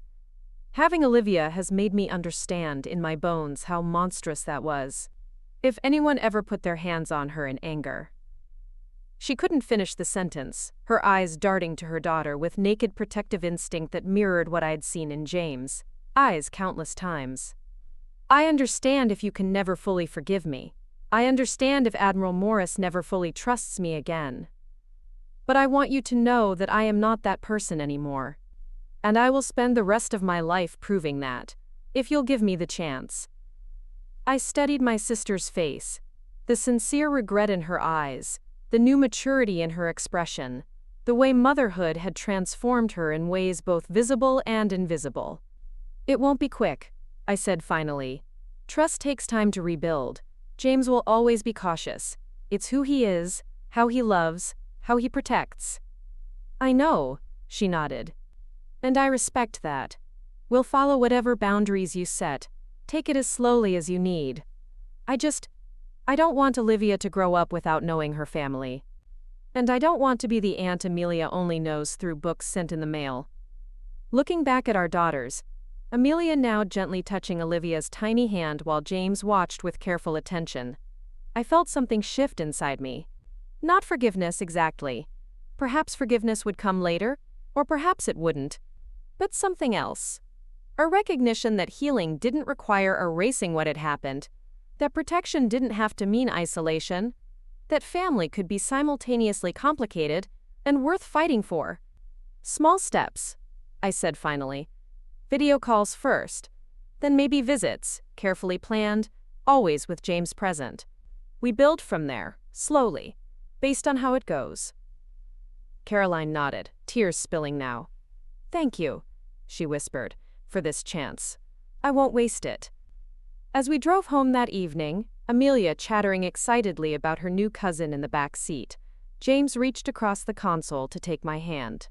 "Having Olivia has made me understand in my bones how monstrous that was. If anyone ever put their hands on her in anger." She couldn't finish the sentence, her eyes darting to her daughter with naked protective instinct that mirrored what I'd seen in James' eyes countless times. "I understand if you can never fully forgive me. I understand if Admiral Morris never fully trusts me again. But I want you to know that I am not that person anymore. And I will spend the rest of my life proving that, if you'll give me the chance." I studied my sister's face, the sincere regret in her eyes, the new maturity in her expression, the way motherhood had transformed her in ways both visible and invisible. "It won't be quick," I said finally. "Trust takes time to rebuild. James will always be cautious. It's who he is, how he loves, how he protects." "I know," she nodded. "And I respect that. We'll follow whatever boundaries you set. Take it as slowly as you need. I don't want Olivia to grow up without knowing her family. And I don't want to be the Aunt Amelia only knows through books sent in the mail." Looking back at our daughters, Amelia now gently touching Olivia's tiny hand while James watched with careful attention, I felt something shift inside me. Not forgiveness exactly. Perhaps forgiveness would come later, or perhaps it wouldn't. But something else. A recognition that healing didn't require erasing what had happened, that protection didn't have to mean isolation. that family could be simultaneously complicated and worth fighting for. Small steps, I said finally. Video calls first, then maybe visits, carefully planned, always with James present. We build from there, slowly, based on how it goes. Caroline nodded, tears spilling now. "Thank you," she whispered, "for this chance. I won't waste it." As we drove home that evening, Amelia chattering excitedly about her new cousin in the back seat, James reached across the console to take my hand.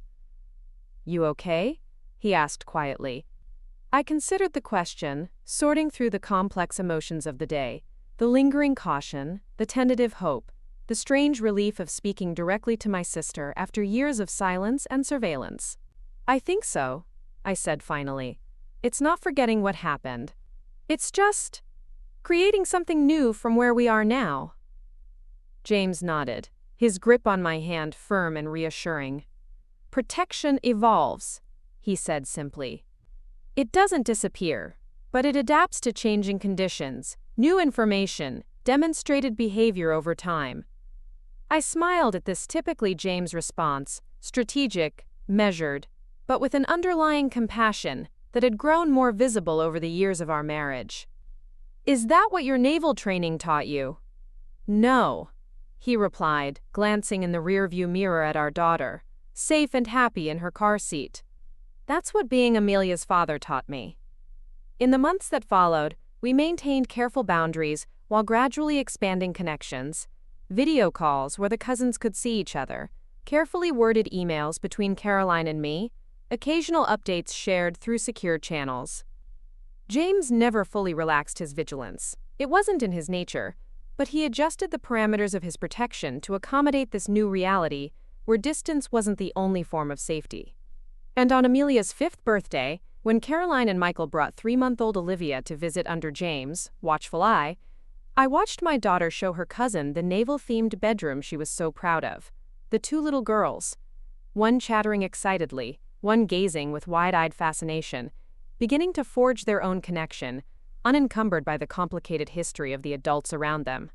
"You okay?" he asked quietly. I considered the question, sorting through the complex emotions of the day, the lingering caution, the tentative hope, the strange relief of speaking directly to my sister after years of silence and surveillance. "I think so," I said finally. "It's not forgetting what happened. It's just creating something new from where we are now." James nodded, his grip on my hand firm and reassuring. "Protection evolves," he said simply. "It doesn't disappear, but it adapts to changing conditions, new information, demonstrated behavior over time." I smiled at this typically James response, strategic, measured, but with an underlying compassion that had grown more visible over the years of our marriage. "Is that what your naval training taught you?" "No," he replied, glancing in the rearview mirror at our daughter, safe and happy in her car seat. "That's what being Amelia's father taught me." In the months that followed, we maintained careful boundaries while gradually expanding connections. Video calls where the cousins could see each other, carefully worded emails between Caroline and me, occasional updates shared through secure channels. James never fully relaxed his vigilance. It wasn't in his nature, but he adjusted the parameters of his protection to accommodate this new reality where distance wasn't the only form of safety. And on Amelia's 5th birthday, when Caroline and Michael brought 3-month-old Olivia to visit under James' watchful eye, I watched my daughter show her cousin the naval-themed bedroom she was so proud of. The two little girls, one chattering excitedly, one gazing with wide-eyed fascination, beginning to forge their own connection, unencumbered by the complicated history of the adults around them.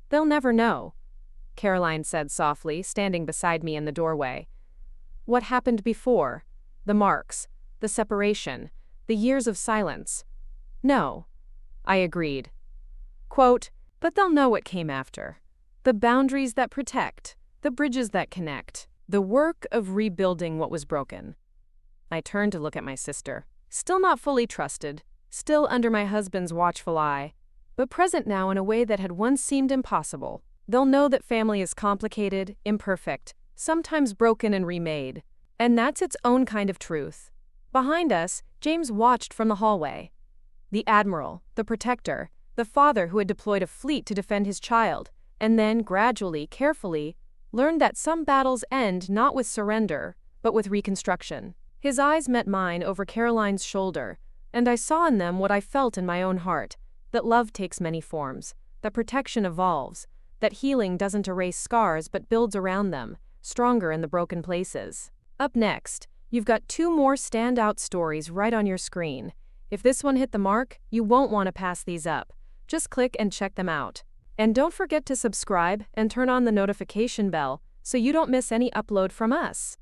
"They'll never know," Caroline said softly, standing beside me in the doorway. "What happened before? The marks, the separation, the years of silence." "No," I agreed. Quote, "But they'll know what came after. The boundaries that protect, the bridges that connect, the work of rebuilding what was broken." I turned to look at my sister, still not fully trusted, still under my husband's watchful eye, but present now in a way that had once seemed impossible. They'll know that family is complicated, imperfect, sometimes broken and remade, and that's its own kind of truth. Behind us, James watched from the hallway. The Admiral, the protector, the father who had deployed a fleet to defend his child, and then, gradually, carefully, learned that some battles end not with surrender, but with reconstruction. His eyes met mine over Caroline's shoulder, and I saw in them what I felt in my own heart, that love takes many forms, that protection evolves, that healing doesn't erase scars but builds around them, stronger in the broken places. Up next, you've got 2 more standout stories right on your screen. If this one hit the mark, you won't want to pass these up. Just click and check them out. And don't forget to subscribe and turn on the notification bell so you don't miss any upload from us.